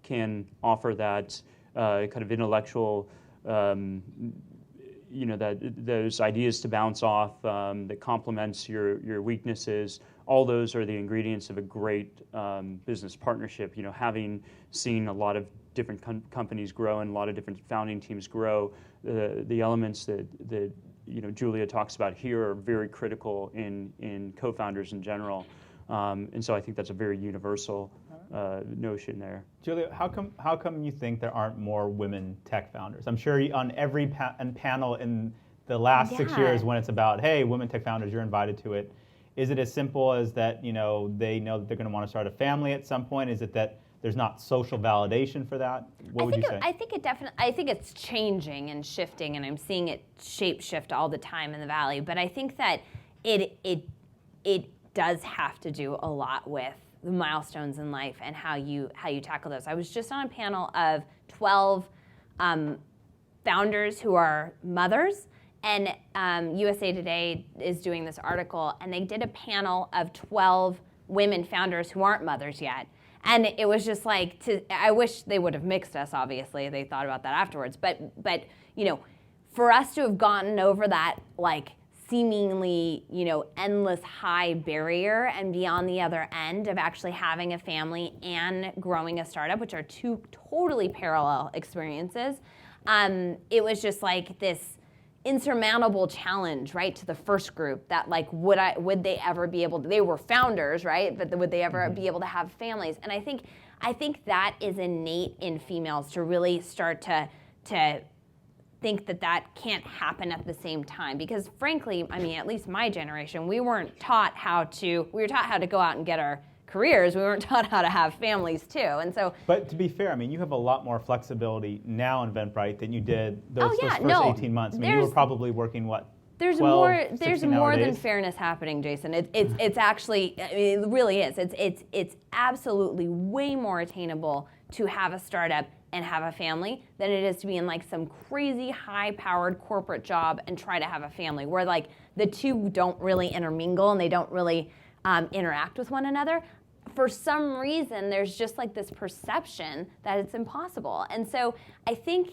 can offer that kind of intellectual. Those ideas to bounce off, that complements your weaknesses. All those are the ingredients of a great business partnership. Having seen a lot of different companies grow and a lot of different founding teams grow, the elements that Julia talks about here are very critical in co-founders in general. And so I think that's a very universal notion there. Julia, how come you think there aren't more women tech founders? I'm sure on every panel in the last 6 years when it's about, hey, women tech founders, you're invited to it. Is it as simple as that, they know that they're going to want to start a family at some point? Is it that there's not social validation for that? What would you say? I think it's changing and shifting, and I'm seeing it shape shift all the time in the Valley. But I think that it does have to do a lot with the milestones in life and how you tackle those. I was just on a panel of 12 founders who are mothers, and USA Today is doing this article, and they did a panel of 12 women founders who aren't mothers yet. And it was just like, I wish they would have mixed us, obviously. They thought about that afterwards. But for us to have gotten over that, like, seemingly, endless high barrier and be on the other end of actually having a family and growing a startup, which are two totally parallel experiences, it was just like this insurmountable challenge, right, to the first group that like, would they ever be able to, they were founders, right, but would they ever be able to have families? And I think that is innate in females to really start to think that can't happen at the same time, because frankly, I mean, at least my generation, we were taught how to go out and get our careers. We weren't taught how to have families too, and so. But to be fair, I mean, you have a lot more flexibility now in Eventbrite than you did those first 18 months. I mean, you were probably working There's 12, more than fairness happening, Jason. It's actually, it really is. It's absolutely way more attainable to have a startup and have a family than it is to be in like some crazy high-powered corporate job and try to have a family, where like the two don't really intermingle and they don't really interact with one another. For some reason, there's just like this perception that it's impossible. And so I think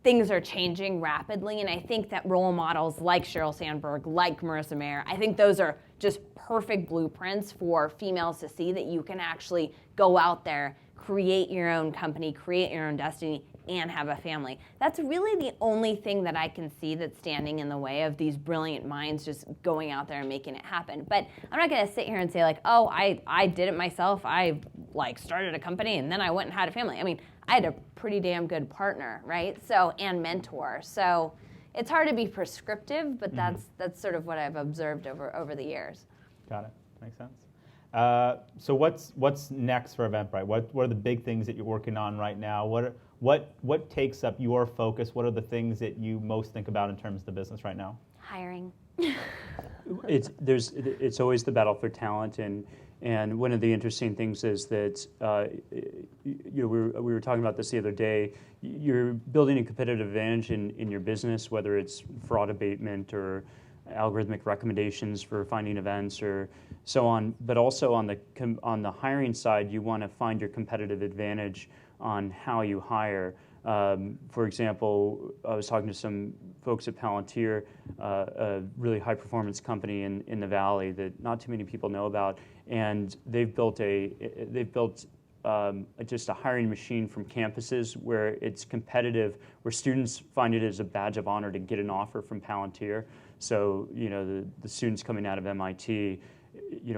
things are changing rapidly, and I think that role models like Sheryl Sandberg, like Marissa Mayer, I think those are just perfect blueprints for females to see that you can actually go out there, create your own company, create your own destiny, and have a family. That's really the only thing that I can see that's standing in the way of these brilliant minds just going out there and making it happen. But I'm not gonna sit here and say like, oh, I did it myself. I like started a company and then I went and had a family. I mean, I had a pretty damn good partner, right? So, and mentor. So it's hard to be prescriptive, but that's sort of what I've observed over the years. Got it. Makes sense. So what's next for Eventbrite? What are the big things that you're working on right now? What takes up your focus? What are the things that you most think about in terms of the business right now? Hiring. It's always the battle for talent, and one of the interesting things is that we were talking about this the other day. You're building a competitive advantage in your business, whether it's fraud abatement or algorithmic recommendations for finding events or so on. But also on the hiring side, you want to find your competitive advantage on how you hire. For example, I was talking to some folks at Palantir, a really high performance company in the Valley that not too many people know about, and they've built just a hiring machine from campuses where it's competitive, where students find it as a badge of honor to get an offer from Palantir. So the students coming out of MIT,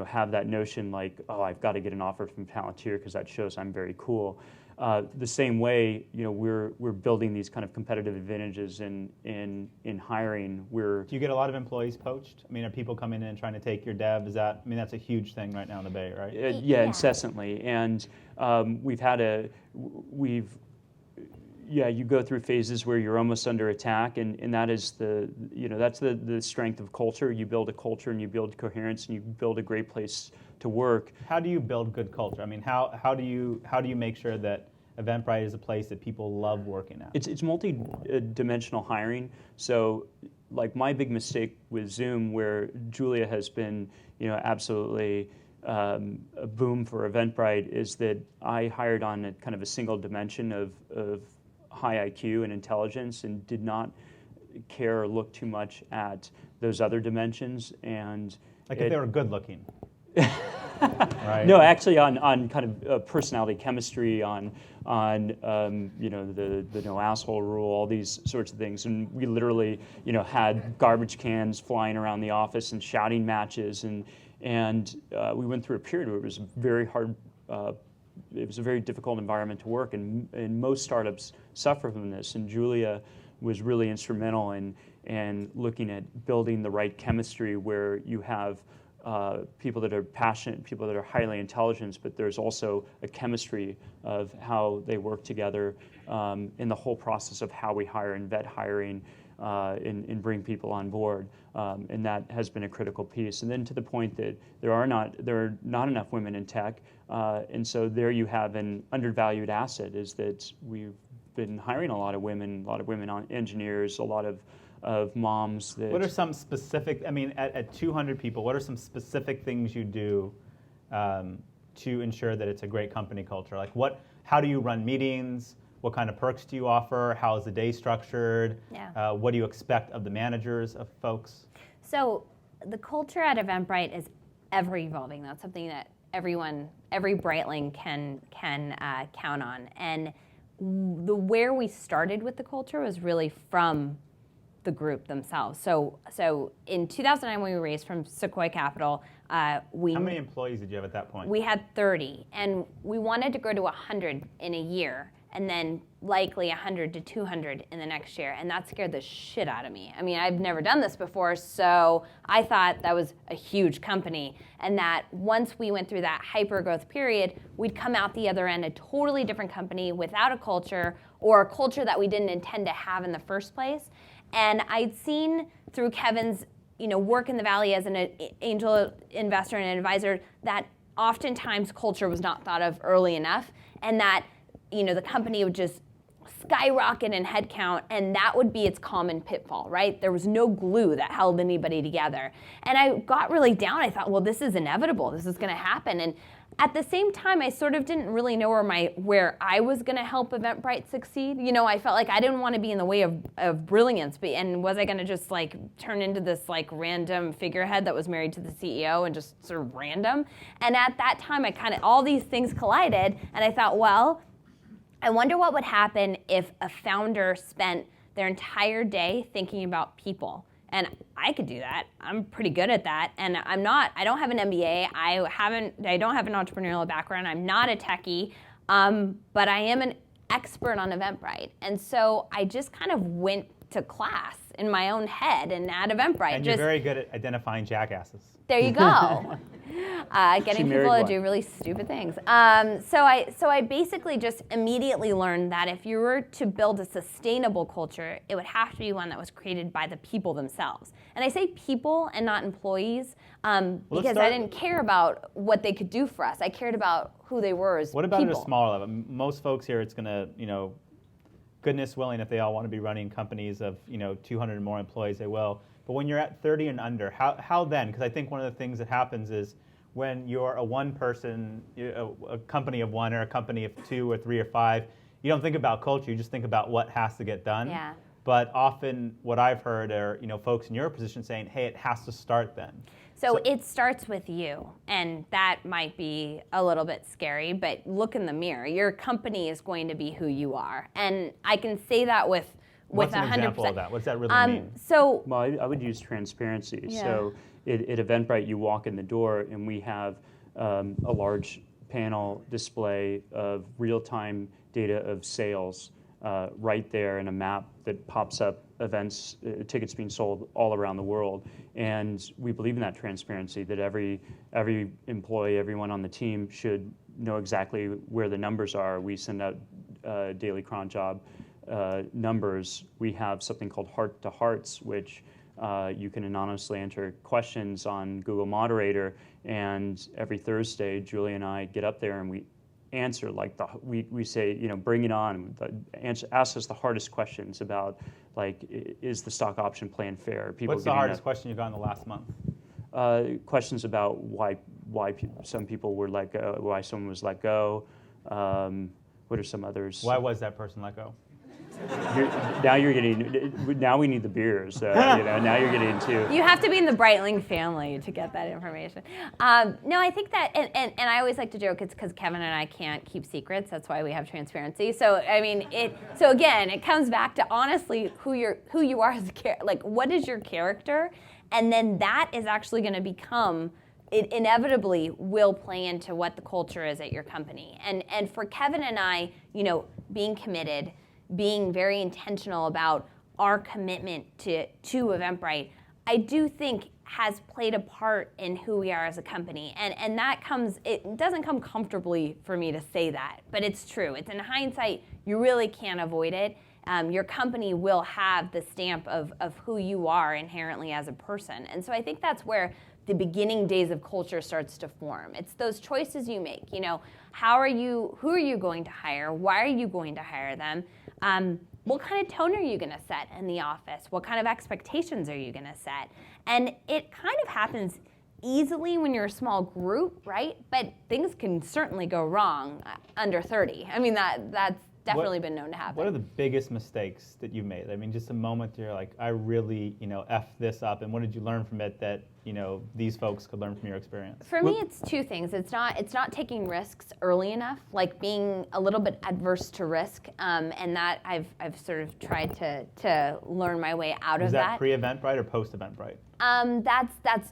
have that notion like, oh, I've got to get an offer from Palantir because that shows I'm very cool. The same way, we're building these kind of competitive advantages in hiring. Do you get a lot of employees poached? I mean, are people coming in and trying to take your dev? That's a huge thing right now in the Bay, right? Yeah, incessantly. And you go through phases where you're almost under attack, and that is that's the strength of culture. You build a culture and you build coherence and you build a great place to work. How do you build good culture? I mean, how do you make sure that Eventbrite is a place that people love working at? It's multi-dimensional hiring. So, like my big mistake with Zoom, where Julia has been, absolutely a boom for Eventbrite, is that I hired on a single dimension of high IQ and intelligence, and did not care or look too much at those other dimensions. And if they were good looking. Right. No, actually, on kind of personality chemistry, on the no asshole rule, all these sorts of things, and we literally had garbage cans flying around the office and shouting matches, and we went through a period where it was very hard. It was a very difficult environment to work, and most startups suffer from this. And Julia was really instrumental in looking at building the right chemistry where you have people that are passionate, people that are highly intelligent, but there's also a chemistry of how they work together in the whole process of how we hire and vet hiring and bring people on board. And that has been a critical piece. And then to the point that there are not enough women in tech, and so there you have an undervalued asset, is that we've been hiring a lot of women on engineers, a lot of moms. What are some specific, at 200 people, what are some specific things you do to ensure that it's a great company culture? Like how do you run meetings? What kind of perks do you offer? How is the day structured? Yeah. What do you expect of the managers of folks? So the culture at Eventbrite is ever evolving. That's something that every Brightling can count on. And where we started with the culture was really from the group themselves. So in 2009, when we raised from Sequoia Capital, How many employees did you have at that point? We had 30, and we wanted to grow to 100 in a year, and then likely 100 to 200 in the next year, and that scared the shit out of me. I mean, I've never done this before, so I thought that was a huge company, and that once we went through that hyper-growth period, we'd come out the other end a totally different company without a culture, or a culture that we didn't intend to have in the first place. And I'd seen through Kevin's work in the Valley as an angel investor and an advisor that oftentimes culture was not thought of early enough, and that the company would just skyrocket in headcount, and that would be its common pitfall, right? There was no glue that held anybody together. And I got really down. I thought, well, this is inevitable. This is going to happen. And at the same time, I sort of didn't really know where I was going to help Eventbrite succeed. You know, I felt like I didn't want to be in the way of brilliance, and was I going to just like turn into this like random figurehead that was married to the CEO and just sort of random? And at that time, I kind of, all these things collided, and I thought, well, I wonder what would happen if a founder spent their entire day thinking about people. And I could do that. I'm pretty good at that. And I don't have an MBA. I don't have an entrepreneurial background. I'm not a techie, but I am an expert on Eventbrite. And so I just kind of went to class in my own head and at Eventbrite. And you're very good at identifying jackasses. There you go. Getting people to do really stupid things. So I basically just immediately learned that if you were to build a sustainable culture, it would have to be one that was created by the people themselves. And I say people and not employees because I didn't care about what they could do for us. I cared about who they were as people. What about at a smaller level? Most folks here, it's going to, goodness willing, if they all want to be running companies of 200 and more employees, they will. But when you're at 30 and under, how then? Because I think one of the things that happens is when you're a one person, a company of one or a company of 2 or 3 or 5, you don't think about culture, you just think about what has to get done. Yeah. But often what I've heard are folks in your position saying, hey, it has to start then. So it starts with you, and that might be a little bit scary, but look in the mirror. Your company is going to be who you are. And I can say that with 100%. What's an example of that? What's that really mean? So, well, I would use transparency. Yeah. So at Eventbrite, you walk in the door, and we have a large panel display of real-time data of sales right there, and a map that pops up events, tickets being sold all around the world. And we believe in that transparency, that every employee, everyone on the team should know exactly where the numbers are. We send out daily cron job numbers. We have something called Heart to Hartz, which you can anonymously enter questions on Google Moderator, and every Thursday, Julie and I get up there and we answer, like we say, bring it on. Ask us the hardest questions about, like, is the stock option plan fair? People What's the hardest question you got in the last month? Questions about why some people were let go, why someone was let go. What are some others? Why was that person let go? Now we need the beers. Now you're getting into. You have to be in the Breitling family to get that information. No, I think that, and I always like to joke, it's because Kevin and I can't keep secrets. That's why we have transparency. So I mean, so again, it comes back to honestly who you are as like what is your character, and then that is actually going to become. It inevitably will play into what the culture is at your company. And for Kevin and I, being committed, being very intentional about our commitment to Eventbrite, I do think has played a part in who we are as a company. And that it doesn't come comfortably for me to say that, but it's true. It's in hindsight, you really can't avoid it. Your company will have the stamp of who you are inherently as a person. And so I think that's where the beginning days of culture starts to form. It's those choices you make. Who are you going to hire? Why are you going to hire them? What kind of tone are you going to set in the office? What kind of expectations are you going to set? And it kind of happens easily when you're a small group, right? But things can certainly go wrong under 30. I mean, that's definitely been known to happen. What are the biggest mistakes that you've made? I mean, just a moment you're like, I really, F this up, and what did you learn from it that, these folks could learn from your experience? For me, it's two things. It's not taking risks early enough, like being a little bit adverse to risk, and that I've sort of tried to learn my way out of that. Is that pre-Eventbrite or post-Eventbrite? That's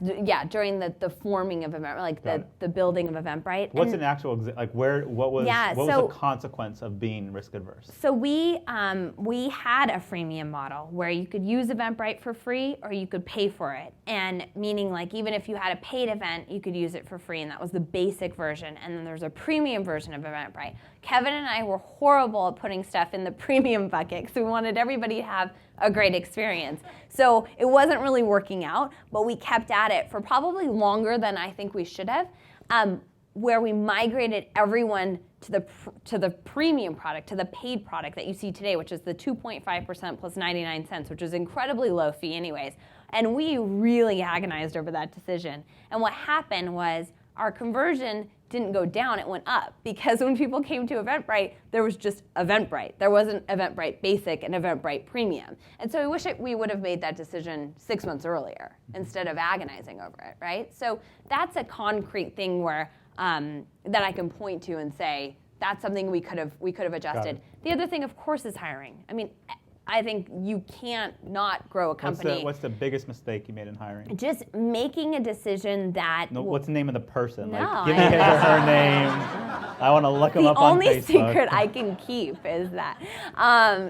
during the forming of Eventbrite, like the building of Eventbrite. What's an actual what was the consequence of being risk adverse? So we had a freemium model where you could use Eventbrite for free or you could pay for it, and meaning like even if you had a paid event, you could use it for free, and that was the basic version. And then there's a premium version of Eventbrite. Kevin and I were horrible at putting stuff in the premium bucket because we wanted everybody to have a great experience. So it wasn't really working out, but we kept at it for probably longer than I think we should have, where we migrated everyone to the premium product, to the paid product that you see today, which is the 2.5% plus 99 cents, which is incredibly low fee anyways. And we really agonized over that decision. And what happened was our conversion didn't go down, it went up. Because when people came to Eventbrite, there was just Eventbrite. There wasn't Eventbrite Basic and Eventbrite Premium. And so I wish we would have made that decision 6 months earlier instead of agonizing over it, right? So that's a concrete thing where that I can point to and say, that's something we could have adjusted. The other thing, of course, is hiring. I mean, I think you can't not grow a company. What's the biggest mistake you made in hiring? Just making a decision that. No, what's the name of the person? No, like, give me his or her name. I want to look them up on Facebook. The only secret I can keep is that,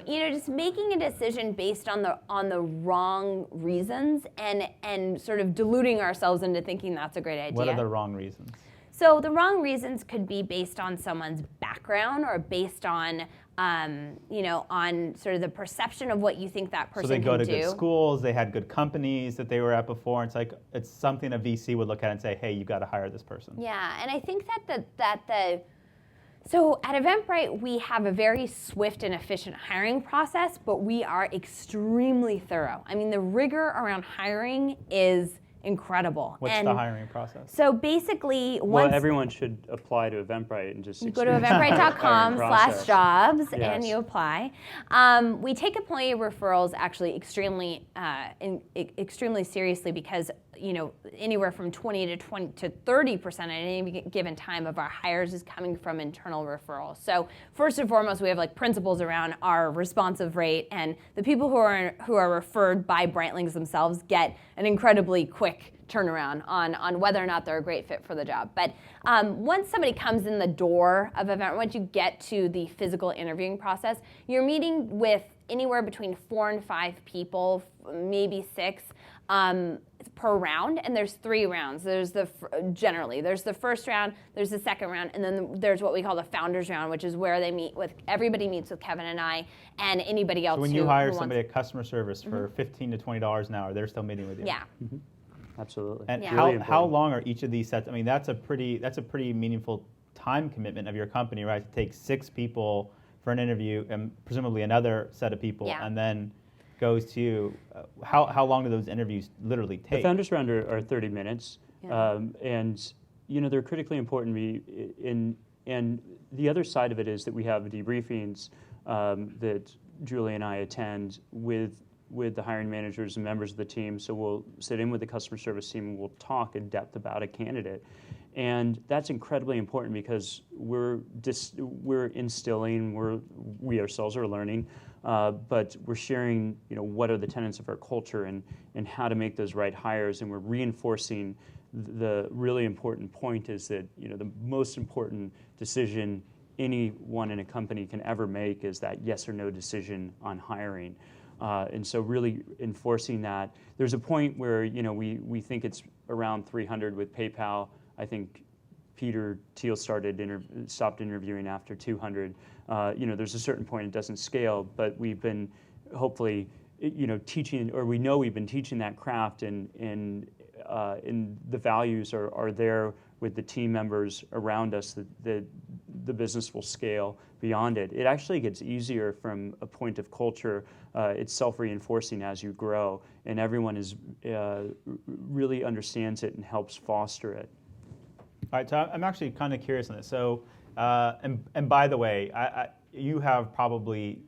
just making a decision based on the wrong reasons and sort of deluding ourselves into thinking that's a great idea. What are the wrong reasons? So the wrong reasons could be based on someone's background or based on, on sort of the perception of what you think that person can do. So they go to good schools, they had good companies that they were at before, and it's something a VC would look at and say, hey, you got to hire this person. Yeah, and I think so at Eventbrite, we have a very swift and efficient hiring process, but we are extremely thorough. I mean, the rigor around hiring is incredible. What's the hiring process? So basically, everyone should apply to Eventbrite and just you go to eventbrite.com/jobs and you apply. We take employee referrals actually extremely seriously because anywhere from 20 to 30% at any given time of our hires is coming from internal referrals. So first and foremost, we have like principles around our responsive rate, and the people who are referred by Brightlings themselves get an incredibly quick turnaround on whether or not they're a great fit for the job. But once somebody comes in the door of Eventbrite, once you get to the physical interviewing process, you're meeting with anywhere between 4 and 5 people, maybe 6, per round, and there's 3 rounds. There's the first round, there's the second round, and then there's what we call the founders round, which is where everybody meets with Kevin and I and anybody else. So when you hire somebody at customer service for $15 to $20 an hour, they're still meeting with you. Yeah. Mm-hmm. Absolutely. And really how long are each of these sets? I mean, that's a pretty meaningful time commitment of your company, right? To take 6 people for an interview and presumably another set of people, and then goes to you. How long do those interviews literally take? The founders round are 30 minutes, and they're critically important. And the other side of it is that we have debriefings that Julie and I attend with the hiring managers and members of the team. So we'll sit in with the customer service team and we'll talk in depth about a candidate. And that's incredibly important because we're instilling, we ourselves are learning, but we're sharing, what are the tenets of our culture and how to make those right hires, and we're reinforcing the really important point is that, the most important decision anyone in a company can ever make is that yes or no decision on hiring. And so really enforcing that. There's a point where, we think it's around 300 with PayPal. I think Peter Thiel stopped interviewing after 200. There's a certain point it doesn't scale, but we've been hopefully, teaching, or we know we've been teaching that craft, and the values are there with the team members around us that the business will scale beyond it. It actually gets easier from a point of culture. It's self-reinforcing as you grow, and everyone really understands it and helps foster it. All right, so I'm actually kind of curious on this. So, and by the way, you have probably,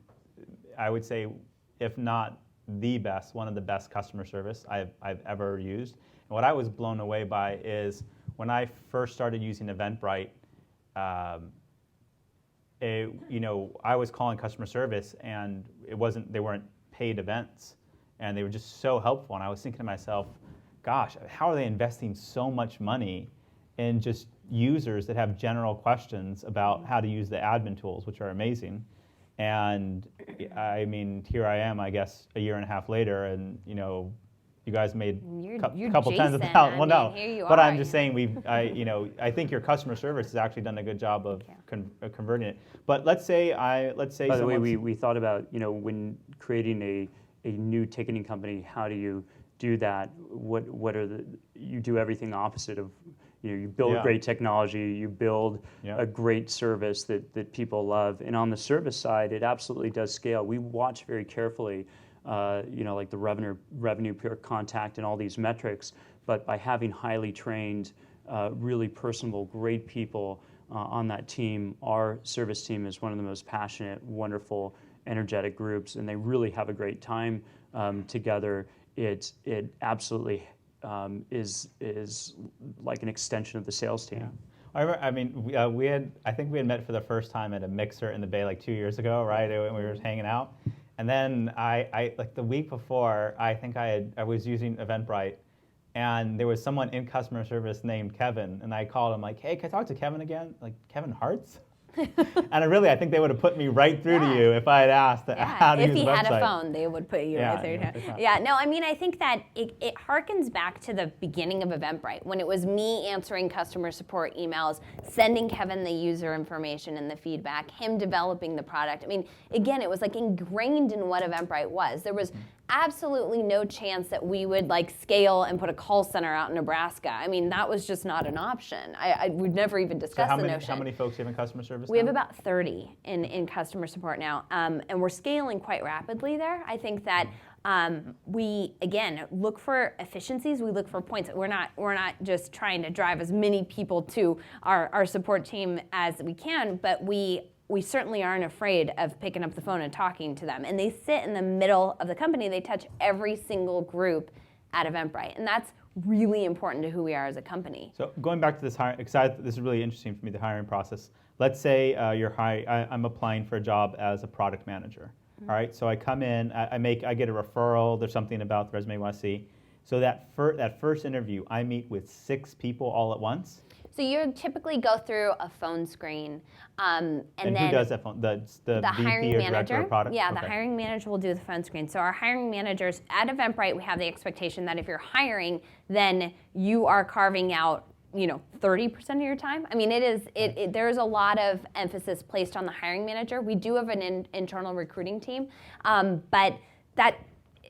I would say, if not the best, one of the best customer service I've ever used. And what I was blown away by is when I first started using Eventbrite, I was calling customer service and they weren't paid events, and they were just so helpful. And I was thinking to myself, gosh, how are they investing so much money in just users that have general questions about how to use the admin tools, which are amazing? And I mean, here I am, I guess, a year and a half later, and you guys made a couple tens of thousands. Well, no, but I'm just saying I think your customer service has actually done a good job of converting it. But let's say. By the way, we thought about when creating a new ticketing company, how do you do that? You do everything opposite of. You build great technology, you build a great service that people love, and on the service side, it absolutely does scale. We watch very carefully, like the revenue per contact and all these metrics. But by having highly trained really personable, great people on that team. Our service team is one of the most passionate, wonderful, energetic groups, and they really have a great time together. It absolutely is like an extension of the sales team. Yeah. I think we had met for the first time at a mixer in the Bay like 2 years ago, right? We were hanging out, and then I like the week before, I was using Eventbrite, and there was someone in customer service named Kevin, and I called him like, hey, can I talk to Kevin again? Like Kevin Hartz? And I think they would have put me right through to you if I had asked how to use the website. If he had a phone, they would put you right through. Yeah, no, I mean, I think that it harkens back to the beginning of Eventbrite, when it was me answering customer support emails, sending Kevin the user information and the feedback, him developing the product. I mean, again, it was like ingrained in what Eventbrite was. There was absolutely no chance that we would like scale and put a call center out in Nebraska. I mean, that was just not an option. I would never even discuss the notion. How many folks do you have in customer service We now? have about 30 in customer support now, and we're scaling quite rapidly there. I think that we, again, look for efficiencies. We look for points. We're not just trying to drive as many people to our support team as we can, but we certainly aren't afraid of picking up the phone and talking to them. And they sit in the middle of the company. They touch every single group at Eventbrite. And that's really important to who we are as a company. So going back to this hiring, this is really interesting for me, the hiring process. Let's say I'm applying for a job as a product manager. All right, so I come in, I get a referral, there's something about the resume I want to see. So that first interview, I meet with 6 people all at once. So you typically go through a phone screen, and then who does that phone? The hiring VP or manager. director of product? Yeah, okay. The hiring manager will do the phone screen. So our hiring managers at Eventbrite, we have the expectation that if you're hiring, then you are carving out 30% of your time. I mean, there is a lot of emphasis placed on the hiring manager. We do have an internal recruiting team, but that.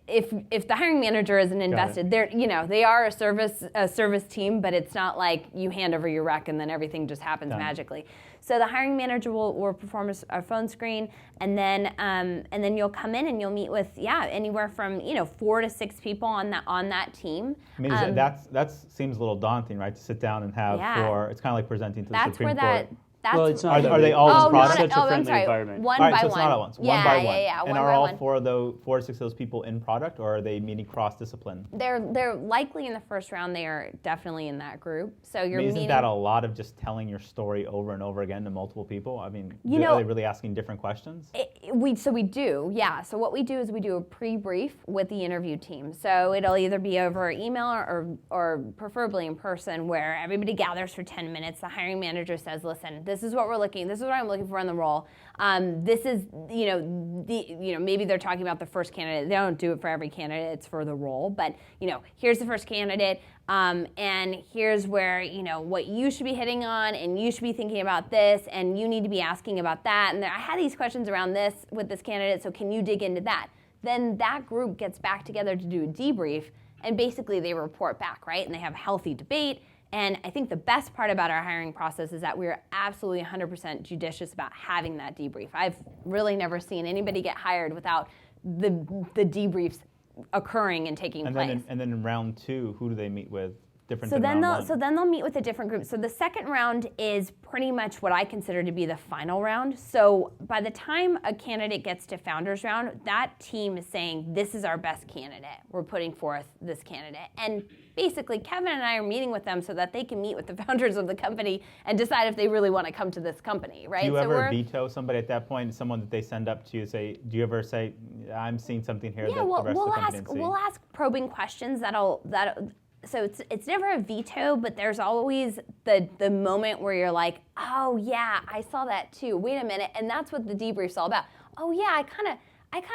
If the hiring manager isn't invested, they are a service team, but it's not like you hand over your rec and then everything just happens magically. So the hiring manager will perform a phone screen, and then you'll come in and you'll meet with anywhere from 4 to 6 people on that team. I mean, that seems a little daunting, right? To sit down and have 4. It's kind of like presenting to the Supreme Court. Well, it's not. Are they all in product? Such a friendly environment. One all right, by so it's one. not at once. Yeah, one by one. Yeah, and one are by all one. 4 to 6 of those people in product, or are they meeting cross-discipline? They're likely in the first round. They are definitely in that group. So you're meeting. Isn't that a lot of just telling your story over and over again to multiple people? I mean, are they really asking different questions? We do, yeah. So what we do is we do a pre-brief with the interview team. So it'll either be over email or preferably in person, where everybody gathers for 10 minutes. The hiring manager says, "Listen, this is what I'm looking for in the role. This is, maybe they're talking about the first candidate. They don't do it for every candidate; it's for the role. But here's the first candidate, and here's where what you should be hitting on, and you should be thinking about this, and you need to be asking about that. And I had these questions around this with this candidate, so can you dig into that?" Then that group gets back together to do a debrief, and basically they report back, right? And they have healthy debate. And I think the best part about our hiring process is that we're absolutely 100% judicious about having that debrief. I've really never seen anybody get hired without the debriefs occurring and taking place. And then in round 2, who do they meet with? Different So than then round 1? So then they'll meet with a different group. So the second round is pretty much what I consider to be the final round. So by the time a candidate gets to founders round, that team is saying, this is our best candidate. We're putting forth this candidate. And basically, Kevin and I are meeting with them so that they can meet with the founders of the company and decide if they really want to come to this company, right? Do you ever veto somebody at that point, someone that they send up to you, do you ever say, I'm seeing something here that the rest of the company didn't see? We'll ask probing questions so it's never a veto, but there's always the moment where you're like, oh yeah, I saw that too. Wait a minute, and that's what the debrief's all about. Oh yeah, I kind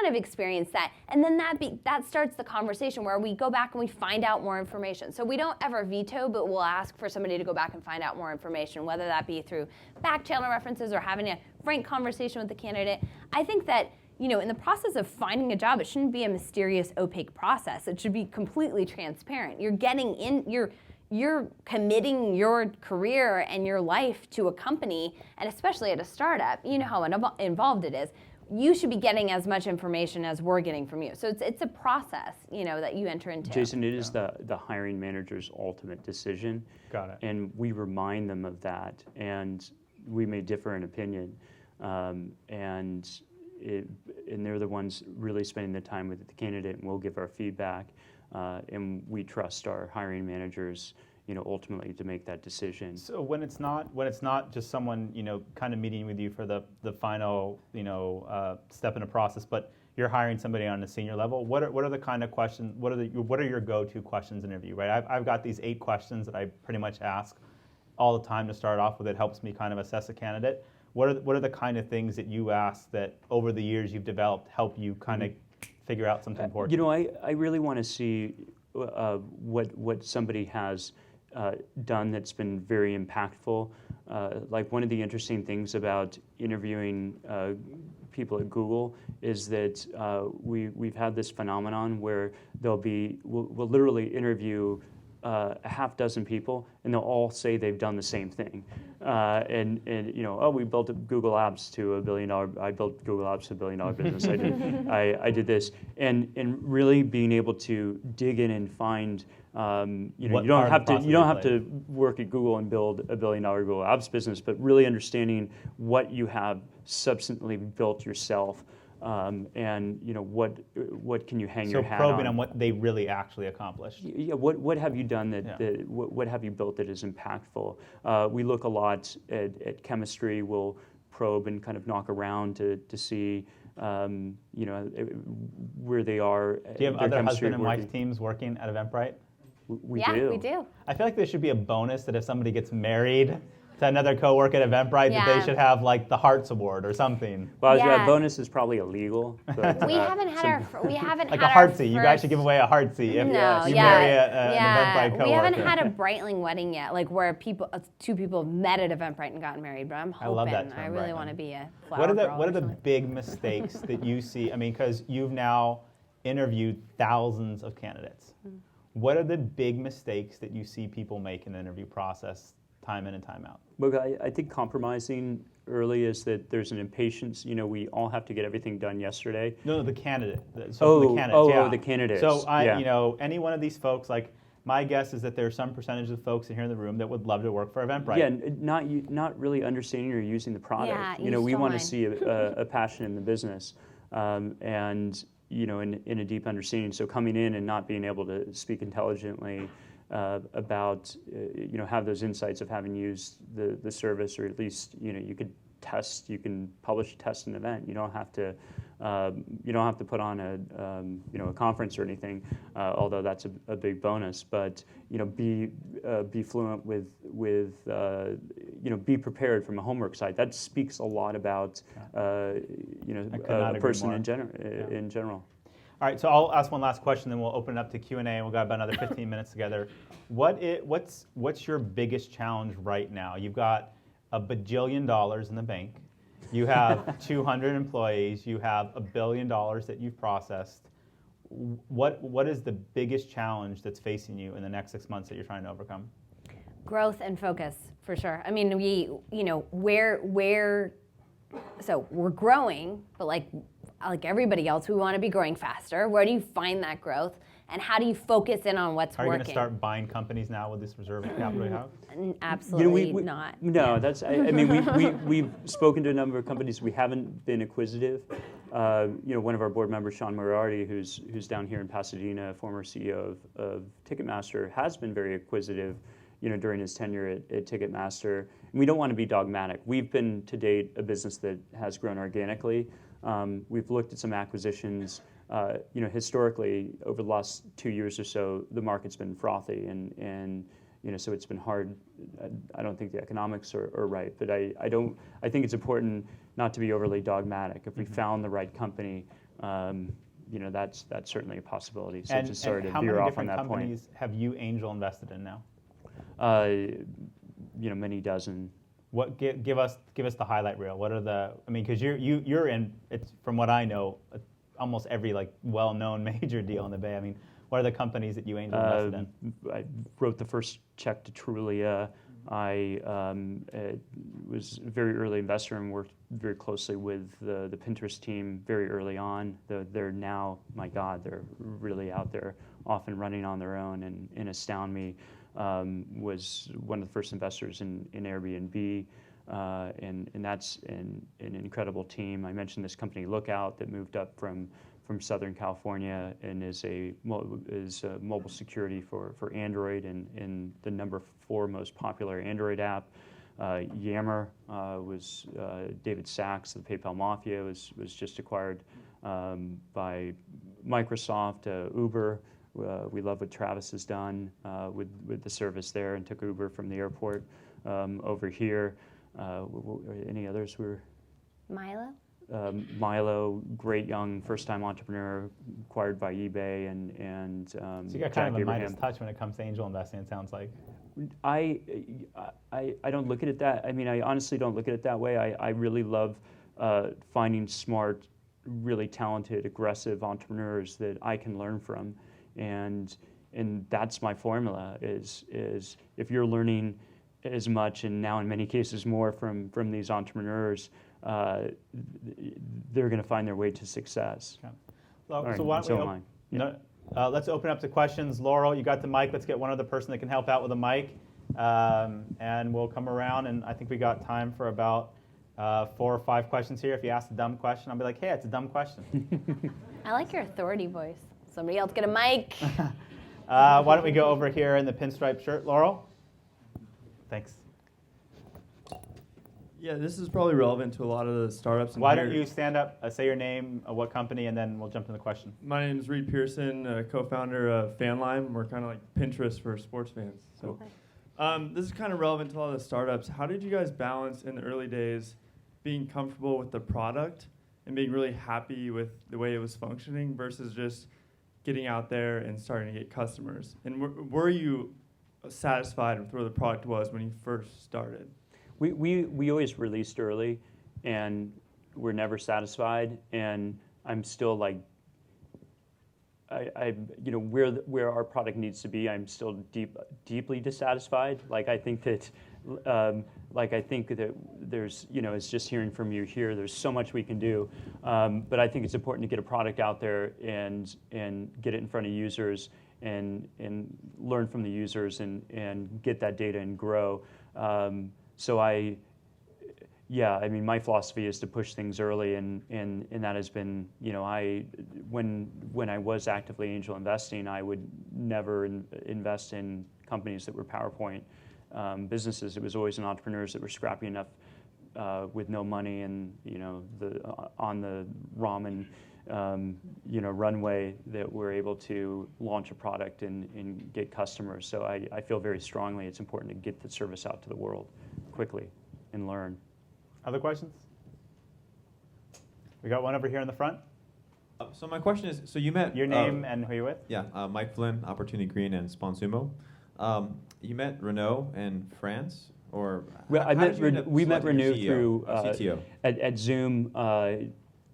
of experienced that, and then that starts the conversation where we go back and we find out more information. So we don't ever veto, but we'll ask for somebody to go back and find out more information, whether that be through back channel references or having a frank conversation with the candidate. I think that in the process of finding a job, it shouldn't be a mysterious, opaque process. It should be completely transparent. You're getting in, you're committing your career and your life to a company, and especially at a startup, you know how involved it is. you should be getting as much information as we're getting from you. So it's a process, that you enter into. Jason, it is the hiring manager's ultimate decision. Got it. And we remind them of that, and we may differ in opinion, and they're the ones really spending the time with the candidate, and we'll give our feedback, and we trust our hiring managers, ultimately to make that decision. So when it's not just someone kind of meeting with you for the final step in the process, but you're hiring somebody on a senior level, what are the kind of questions? What are your go-to questions in an interview? Right, I've got these 8 questions that I pretty much ask all the time to start off with. It helps me kind of assess a candidate. What are the kind of things that you ask that over the years you've developed help you kind of figure out something important? I really want to see what somebody has done that's been very impactful. Like one of the interesting things about interviewing people at Google is that we've had this phenomenon where we'll literally interview a half dozen people, and they'll all say they've done the same thing. We built Google Apps to $1 billion. I built Google Apps to $1 billion business. I did this, and really being able to dig in and find. You don't have to work at Google and build a $1 billion Google Apps business, but really understanding what you have substantially built yourself. And what can you hang your hat on? So probing on what they really actually accomplished. Yeah, what have you done what have you built that is impactful? We look a lot at chemistry. We'll probe and kind of knock around to see where they are. Do you have other husband and wife teams working at Eventbrite? We do. We do. I feel like there should be a bonus that if somebody gets married to another coworker at Eventbrite, that they should have like the Hartz Award or something. Well, that bonus is probably illegal. But, we haven't had like a Hartzy. You guys should give away a Hartzy if you marry an Eventbrite coworker. We haven't had a Breitling wedding yet, like where two people have met at Eventbrite and gotten married. But I'm hoping. I love that term, I really want to be a flower What are the girl big mistakes that you see? I mean, because you've now interviewed thousands of candidates. What are the big mistakes that you see people make in the interview process, time in and time out? Look, I think compromising early is that there's an impatience. We all have to get everything done yesterday. No, the candidate. The candidates. So any one of these folks, like my guess is that there's some percentage of folks in here in the room that would love to work for Eventbrite. Yeah, not really understanding or using the product. Yeah, we want to see a passion in the business, and in a deep understanding. So coming in and not being able to speak intelligently about, have those insights of having used the service, or at least, you could test, you can publish a test an event. You don't have to put on a conference or anything, although that's a big bonus. But be fluent with be prepared from a homework side. That speaks a lot about a person in general. All right, so I'll ask one last question, then we'll open it up to Q&A, and we've got about another 15 minutes together. What's your biggest challenge right now? You've got $1 bajillion in the bank. You have 200 employees. You have $1 billion that you've processed. What is the biggest challenge that's facing you in the next 6 months that you're trying to overcome? Growth and focus, for sure. I mean, so we're growing, but like everybody else, we want to be growing faster. Where do you find that growth? And how do you focus in on what's working? Are you going to start buying companies now with this reserve of capital you have? Absolutely not. No, that's. I mean, we've spoken to a number of companies. We haven't been acquisitive. One of our board members, Sean Moriarty, who's down here in Pasadena, former CEO of Ticketmaster, has been very acquisitive. During his tenure at Ticketmaster, and we don't want to be dogmatic. We've been to date a business that has grown organically. We've looked at some acquisitions. Historically, over the last 2 years or so, the market's been frothy, and so it's been hard. I don't think the economics are right, but I think it's important not to be overly dogmatic. If we found the right company, that's certainly a possibility. So just sorry to veer off on that point. How many different companies have you angel invested in now? Many dozen. What give us the highlight reel? What are because you're in, it's from what I know, almost every well-known major deal in the Bay. What are the companies that you angel invested in? I wrote the first check to Trulia. I was a very early investor and worked very closely with the Pinterest team very early on. They're now, my God, they're really out there, often running on their own, and astound me. Was one of the first investors in Airbnb, and that's an incredible team. I mentioned this company Lookout that moved up from Southern California and is mobile security for Android and the number 4 most popular Android app. Yammer was David Sachs, the PayPal Mafia, was just acquired by Microsoft. Uber, we love what Travis has done with the service there, and took Uber from the airport over here. Any others were? Milo? Milo, great young first-time entrepreneur, acquired by eBay, and So you got kind of a Midas touch when it comes to angel investing, it sounds like. I don't look at it that. I mean, I honestly don't look at it that way. I really love finding smart, really talented, aggressive entrepreneurs that I can learn from, and that's my formula. Is if you're learning as much, and now in many cases more, from these entrepreneurs, they're going to find their way to success. Okay. Well, so why don't we let's open up to questions. Laurel, you got the mic. Let's get one other person that can help out with a mic, and we'll come around. And I think we got time for about 4 or 5 questions here. If you ask a dumb question, I'll be like, hey, it's a dumb question. I like your authority voice. Somebody else get a mic. Why don't we go over here in the pinstripe shirt, Laurel? Thanks. Yeah, this is probably relevant to a lot of the startups. Why don't you stand up, say your name, what company, and then we'll jump into the question. My name is Reed Pearson, co-founder of FanLime. We're kind of like Pinterest for sports fans. So, this is kind of relevant to a lot of the startups. How did you guys balance in the early days being comfortable with the product and being really happy with the way it was functioning versus just getting out there and starting to get customers? And were you satisfied with where the product was when you first started? We always released early, and we're never satisfied. And I'm still like, where our product needs to be, I'm still deeply dissatisfied. Like I think that there's, it's just hearing from you here. There's so much we can do, but I think it's important to get a product out there and get it in front of users and learn from the users and get that data and grow. So my philosophy is to push things early, and that has been, when I was actively angel investing, I would never invest in companies that were PowerPoint businesses. It was always in entrepreneurs that were scrappy enough with no money and on the ramen runway that were able to launch a product and get customers. So I feel very strongly it's important to get the service out to the world quickly and learn. Other questions? We got one over here in the front. So my question is, so you met... Your name and who you're with? Yeah, Mike Flynn, Opportunity Green, and Sponsumo. You met Renault in France, or... Well, we met Renault through... CTO. At Zoom.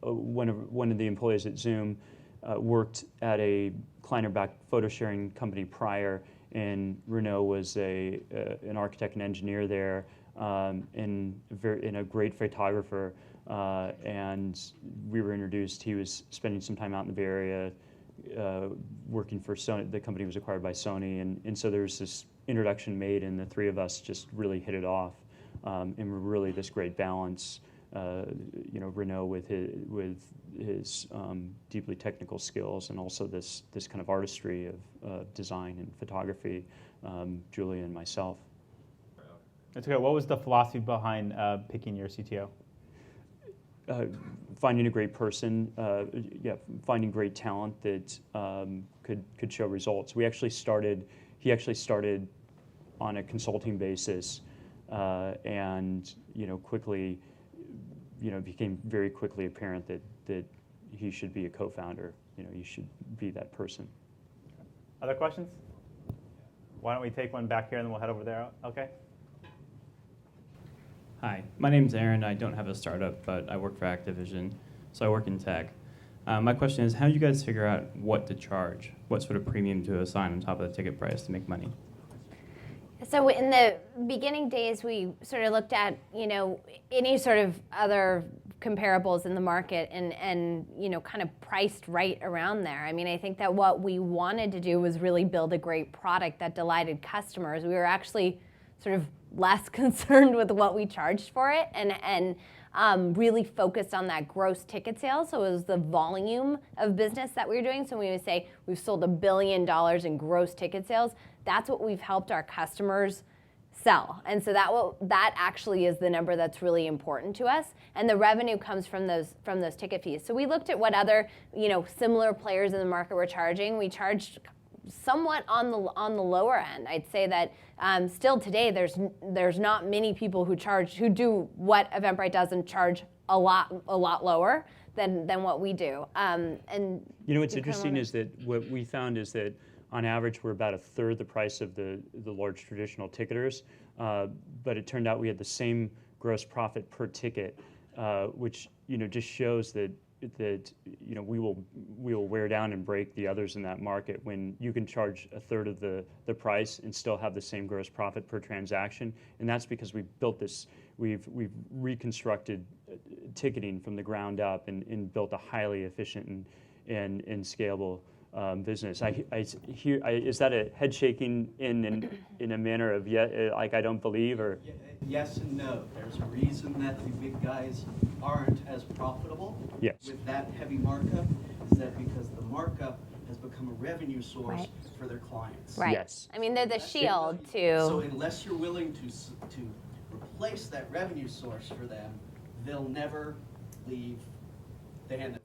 One of the employees at Zoom worked at a client-backed photo sharing company prior, and Renault was an architect and engineer there, and a great photographer. And we were introduced. He was spending some time out in the Bay Area, working for Sony. The company was acquired by Sony, and so there was this introduction made, and the three of us just really hit it off, and we're really this great balance. Renault with his deeply technical skills, and also this kind of artistry of design and photography, Julia and myself. That's okay. What was the philosophy behind picking your CTO? Finding a great person, finding great talent that could show results. He actually started on a consulting basis, and quickly. Became very quickly apparent that he should be a co-founder. He should be that person. Other questions? Why don't we take one back here and then we'll head over there? Okay. Hi, my name's Aaron. I don't have a startup, but I work for Activision, so I work in tech. My question is, how do you guys figure out what to charge? What sort of premium to assign on top of the ticket price to make money? So in the beginning days, we sort of looked at, any sort of other comparables in the market and kind of priced right around there. I mean, I think that what we wanted to do was really build a great product that delighted customers. We were actually sort of less concerned with what we charged for it and really focused on that gross ticket sales. So it was the volume of business that we were doing. So when we would say we've sold $1 billion in gross ticket sales, that's what we've helped our customers sell. And so that actually is the number that's really important to us. And the revenue comes from those ticket fees. So we looked at what other, similar players in the market were charging. We charged somewhat on the lower end. I'd say that still today there's not many people who do what Eventbrite does and charge a lot lower than what we do. And what's interesting is that what we found is that on average we're about a third the price of the large traditional ticketers, but it turned out we had the same gross profit per ticket, which just shows that we will wear down and break the others in that market when you can charge a third of the price and still have the same gross profit per transaction. And that's because we've reconstructed ticketing from the ground up and built a highly efficient and scalable business. I hear, is that a head shaking in a manner of like I don't believe, or? Yes and no. There's a reason that the big guys aren't as profitable with that heavy markup, is that because the markup has become a revenue source for their clients. Right. Yes. I mean, they're the shield to. So unless you're willing to replace that revenue source for them, they'll never leave the hand that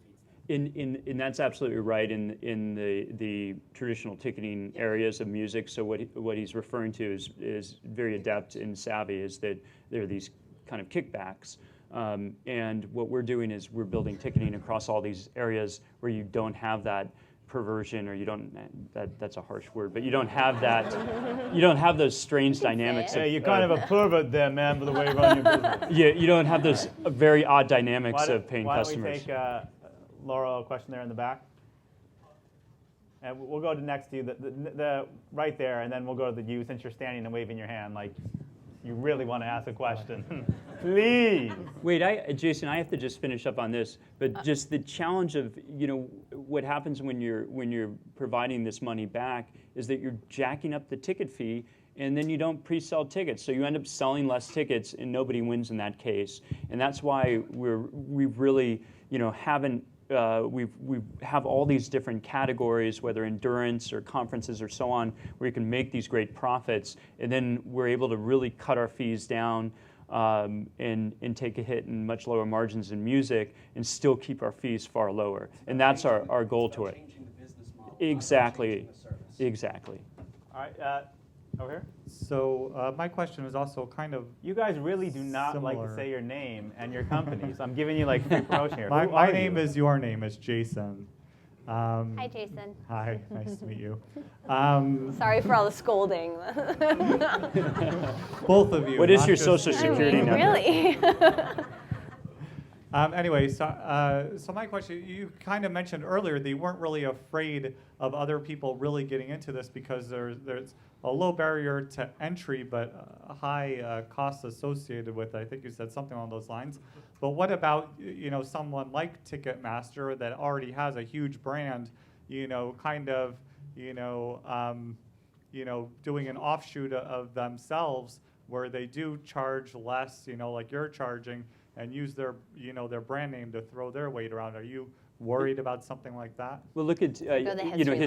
feeds them. And that's absolutely right in the traditional ticketing areas of music. So what he's referring to is very adept and savvy, is that there are these kind of kickbacks. And what we're doing is we're building ticketing across all these areas where you don't have that perversion, or you don't, that's a harsh word, but you don't have that, you don't have those strange dynamics. Yeah, you're kind of a pervert there, man, for the way you run your business. Yeah, you don't have those very odd dynamics of paying customers. Why don't we take Laura, a question there in the back? And we'll go to next to you, the right there, and then we'll go to you since you're standing and waving your hand like you really want to ask a question. Please. Wait, Jason, I have to just finish up on this, but just the challenge of, what happens when you're providing this money back is that you're jacking up the ticket fee, and then you don't pre-sell tickets, so you end up selling less tickets, and nobody wins in that case. And that's why we've really, haven't. We have all these different categories, whether endurance or conferences or so on, where you can make these great profits, and then we're able to really cut our fees down and take a hit in much lower margins in music and still keep our fees far lower. And that's our goal to it. Changing the business model. Exactly. The service. Exactly. All right, over here. So my question is also kind of. You guys really do not like to Similar. say your name and your company, so I'm giving you like free promotion here. My Who are name you? is your name is Jason. Hi, Jason. Hi, nice to meet you. Sorry for all the scolding. Both of you. What is not your just social you. security number? Really? Anyway, so my question, you kind of mentioned earlier that you weren't really afraid of other people really getting into this because there's a low barrier to entry, but a high cost associated with it. I think you said something along those lines. But what about someone like Ticketmaster that already has a huge brand, kind of doing an offshoot of themselves where they do charge less, like you're charging, and use their brand name to throw their weight around. Are you worried about something like that? Well, look at, the history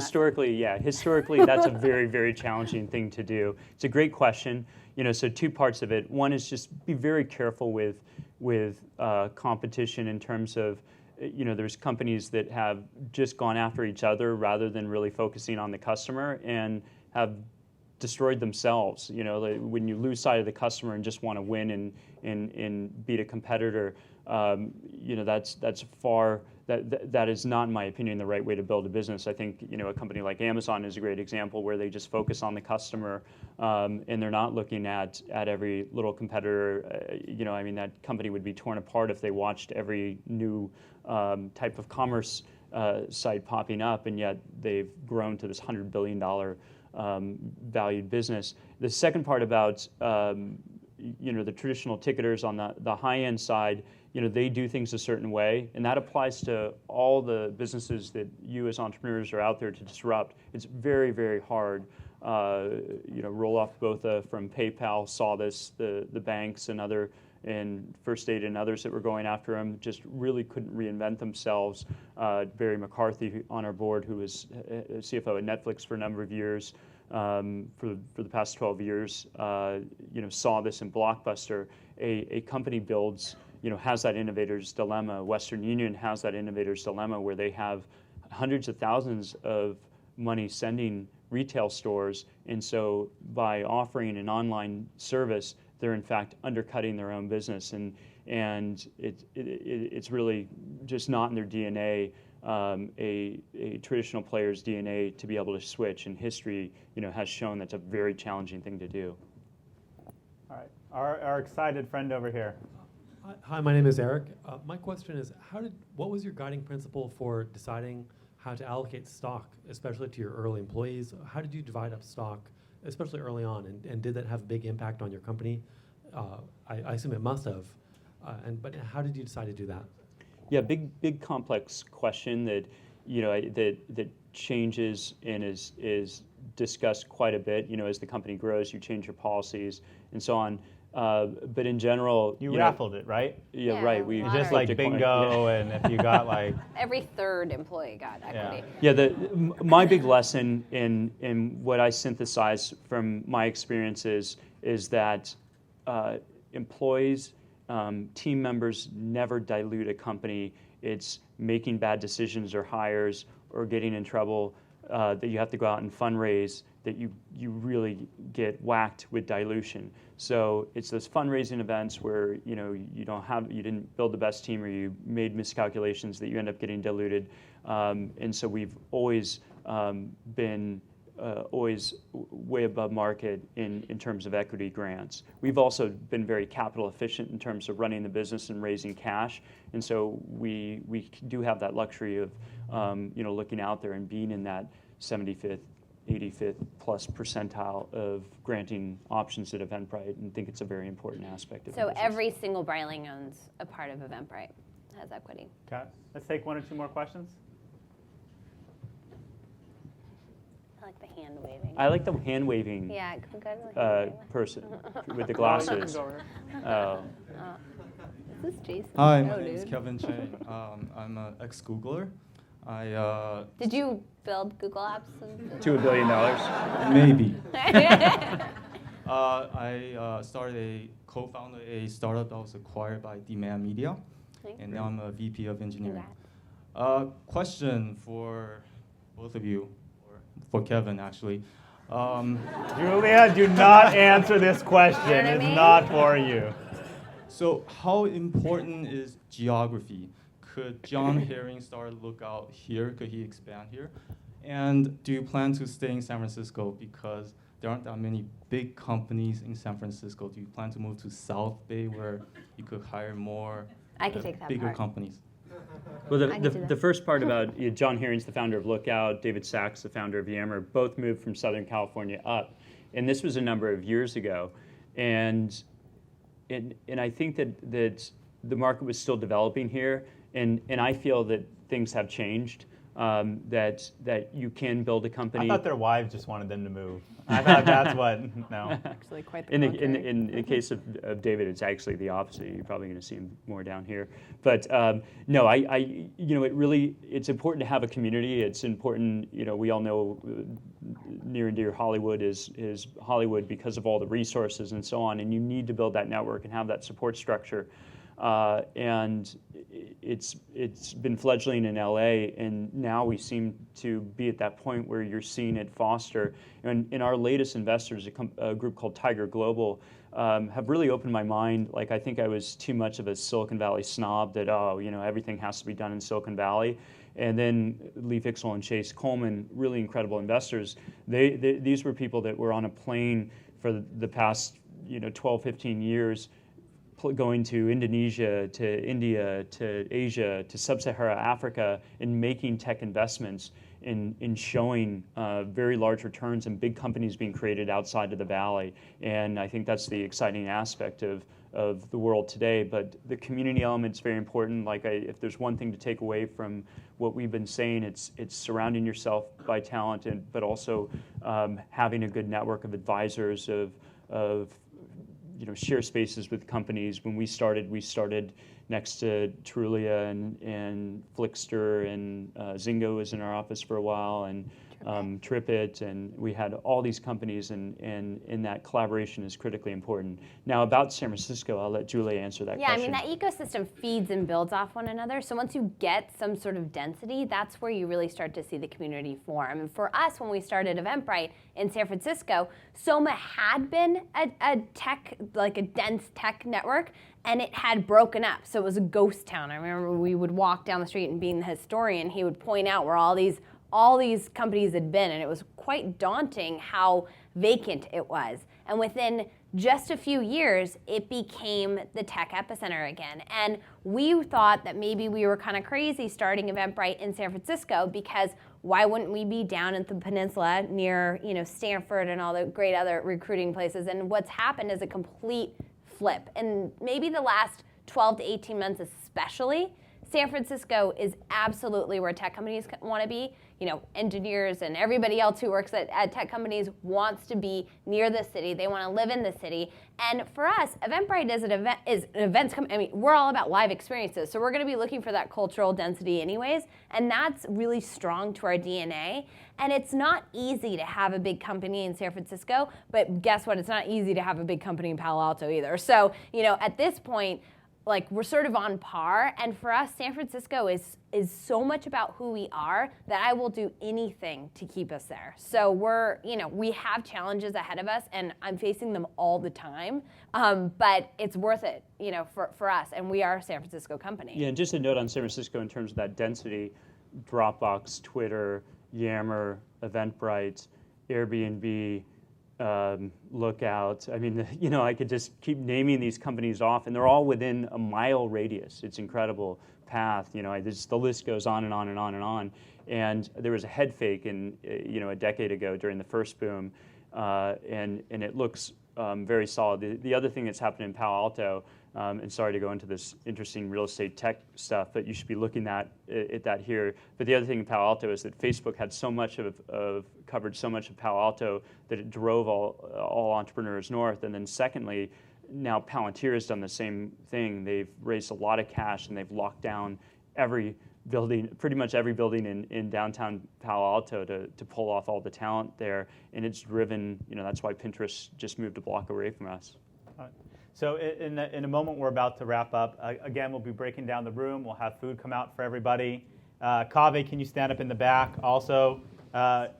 historically, that's a very, very challenging thing to do. It's a great question. So two parts of it. One is just be very careful with competition in terms of, there's companies that have just gone after each other rather than really focusing on the customer and have destroyed themselves. When you lose sight of the customer and just want to win and beat a competitor, that's far. That is not, in my opinion, the right way to build a business. I think a company like Amazon is a great example where they just focus on the customer and they're not looking at every little competitor. That company would be torn apart if they watched every new type of commerce site popping up, and yet they've grown to this $100 billion valued business. The second part about the traditional ticketers on the high-end side, they do things a certain way, and that applies to all the businesses that you as entrepreneurs are out there to disrupt. It's very, very hard. Roll-off Botha from PayPal saw this, the banks and First Aid and others that were going after them just really couldn't reinvent themselves. Barry McCarthy on our board, who was CFO at Netflix for a number of years, for the past 12 years, saw this in Blockbuster. A company builds, has that innovator's dilemma. Western Union has that innovator's dilemma where they have hundreds of thousands of money sending retail stores, and so by offering an online service, they're in fact undercutting their own business, and it's really just not in their DNA, a traditional player's DNA, to be able to switch. And history, has shown that's a very challenging thing to do. All right, our excited friend over here. Hi, my name is Eric. My question is, what was your guiding principle for deciding how to allocate stock, especially to your early employees? How did you divide up stock, especially early on, and did that have a big impact on your company? I assume it must have. But how did you decide to do that? Yeah, big complex question that that changes and is discussed quite a bit. As the company grows, you change your policies and so on. But in general, you raffled it, right? Yeah, right. We just like bingo, and if you got like every third employee got equity. Yeah. My big lesson in what I synthesize from my experiences is that employees, team members never dilute a company. It's making bad decisions or hires or getting in trouble that you have to go out and fundraise that you really get whacked with dilution. So it's those fundraising events where you didn't build the best team, or you made miscalculations that you end up getting diluted. And so we've always been always way above market in terms of equity grants. We've also been very capital efficient in terms of running the business and raising cash. And so we do have that luxury of looking out there and being in that 75th, 85th plus percentile of granting options at Eventbrite, and think it's a very important aspect of the So business. every single Breiling owns a part of Eventbrite, has equity. Okay, let's take one or two more questions. I like the hand waving. I like the hand waving Yeah, can we go to the hand waving? person with the glasses. Oh. Is this Jason? Hi, No, my name is dude. Kevin Chang. I'm an ex-Googler. Did you build Google Apps? $2 billion? Maybe. I co-founded a startup that was acquired by Demand Media, and now I'm a VP of engineering. Question for both of you, or for Kevin actually. Julia, do not answer this question. You know what I It's mean? not for you. So how important is geography? Could John Herring start to look out here? Could he expand here? And do you plan to stay in San Francisco, because there aren't that many big companies in San Francisco? Do you plan to move to South Bay, where you could hire more I can take that bigger part. companies? Well, I can do that. the first part about John Herring's the founder of Lookout, David Sachs, the founder of Yammer, both moved from Southern California up. And this was a number of years ago. And I think that the market was still developing here. And I feel that things have changed, that you can build a company. I thought their wives just wanted them to move. I thought that's what, no. Actually, quite the In contrary. the case of David, it's actually the opposite. You're probably going to see him more down here. But no, it's important to have a community. It's important, we all know near and dear Hollywood is Hollywood because of all the resources and so on. And you need to build that network and have that support structure. And it's been fledgling in LA, and now we seem to be at that point where you're seeing it foster. And in our latest investors, a group called Tiger Global, have really opened my mind. Like, I think I was too much of a Silicon Valley snob that, everything has to be done in Silicon Valley. And then Lee Fixel and Chase Coleman, really incredible investors. These were people that were on a plane for the past 12, 15 years, going to Indonesia, to India, to Asia, to sub-Saharan Africa, and making tech investments in showing very large returns and big companies being created outside of the valley. And I think that's the exciting aspect of the world today. But the community element's very important. If there's one thing to take away from what we've been saying, it's surrounding yourself by talent, but also having a good network of advisors, of share spaces with companies. When we started next to Trulia and Flickster, and Zingo was in our office for a while, and TripIt, and we had all these companies, and that collaboration is critically important. Now, about San Francisco, I'll let Julia answer that question. Yeah, I mean, that ecosystem feeds and builds off one another. So once you get some sort of density, that's where you really start to see the community form. And for us, when we started Eventbrite in San Francisco, Soma had been a tech, like a dense tech network, and it had broken up. So it was a ghost town. I remember we would walk down the street, and being the historian, he would point out where all these companies had been, and it was quite daunting how vacant it was. And within just a few years, it became the tech epicenter again. And we thought that maybe we were kind of crazy starting Eventbrite in San Francisco, because why wouldn't we be down at the peninsula near, Stanford and all the great other recruiting places? And what's happened is a complete flip. And maybe the last 12 to 18 months especially, San Francisco is absolutely where tech companies want to be. Engineers and everybody else who works at tech companies wants to be near the city. They want to live in the city. And for us, Eventbrite is an events company. I mean, we're all about live experiences. So we're going to be looking for that cultural density anyways. And that's really strong to our DNA. And it's not easy to have a big company in San Francisco, but guess what? It's not easy to have a big company in Palo Alto either. So, at this point, we're sort of on par, and for us, San Francisco is so much about who we are that I will do anything to keep us there. So we have challenges ahead of us, and I'm facing them all the time, but it's worth it, for us, and we are a San Francisco company. Yeah, and just a note on San Francisco in terms of that density: Dropbox, Twitter, Yammer, Eventbrite, Airbnb, Lookout. I mean, I could just keep naming these companies off, and they're all within a mile radius. It's incredible. Path, the list goes on and on and on and on. And there was a head fake a decade ago during the first boom, and it looks very solid. The other thing that's happened in Palo Alto, and sorry to go into this interesting real estate tech stuff, but you should be looking at that here. But the other thing in Palo Alto is that Facebook had so much covered so much of Palo Alto that it drove all entrepreneurs north. And then secondly, now Palantir has done the same thing. They've raised a lot of cash, and they've locked down pretty much every building in downtown Palo Alto to pull off all the talent there. And it's driven, that's why Pinterest just moved a block away from us. So in a moment, we're about to wrap up. Again, we'll be breaking down the room. We'll have food come out for everybody. Kaveh, can you stand up in the back? Also,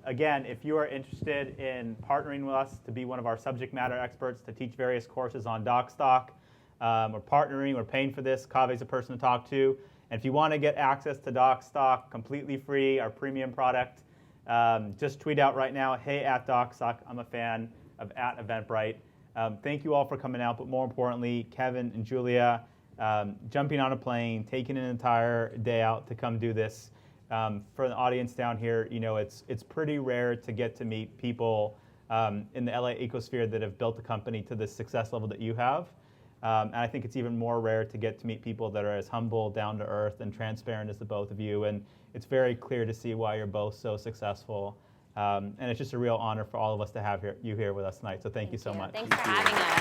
again, if you are interested in partnering with us to be one of our subject matter experts to teach various courses on DocStock, we're partnering, we're paying for this. Kaveh's a person to talk to. And if you want to get access to DocStock completely free, our premium product, just tweet out right now, hey, @DocStock. I'm a fan of @Eventbrite. Thank you all for coming out, but more importantly, Kevin and Julia, jumping on a plane, taking an entire day out to come do this. For the audience down here, it's pretty rare to get to meet people in the LA ecosphere that have built a company to the success level that you have. And I think it's even more rare to get to meet people that are as humble, down to earth, and transparent as the both of you. And it's very clear to see why you're both so successful. And it's just a real honor for all of us to have you here with us tonight. So thank you so much. Thanks for having us.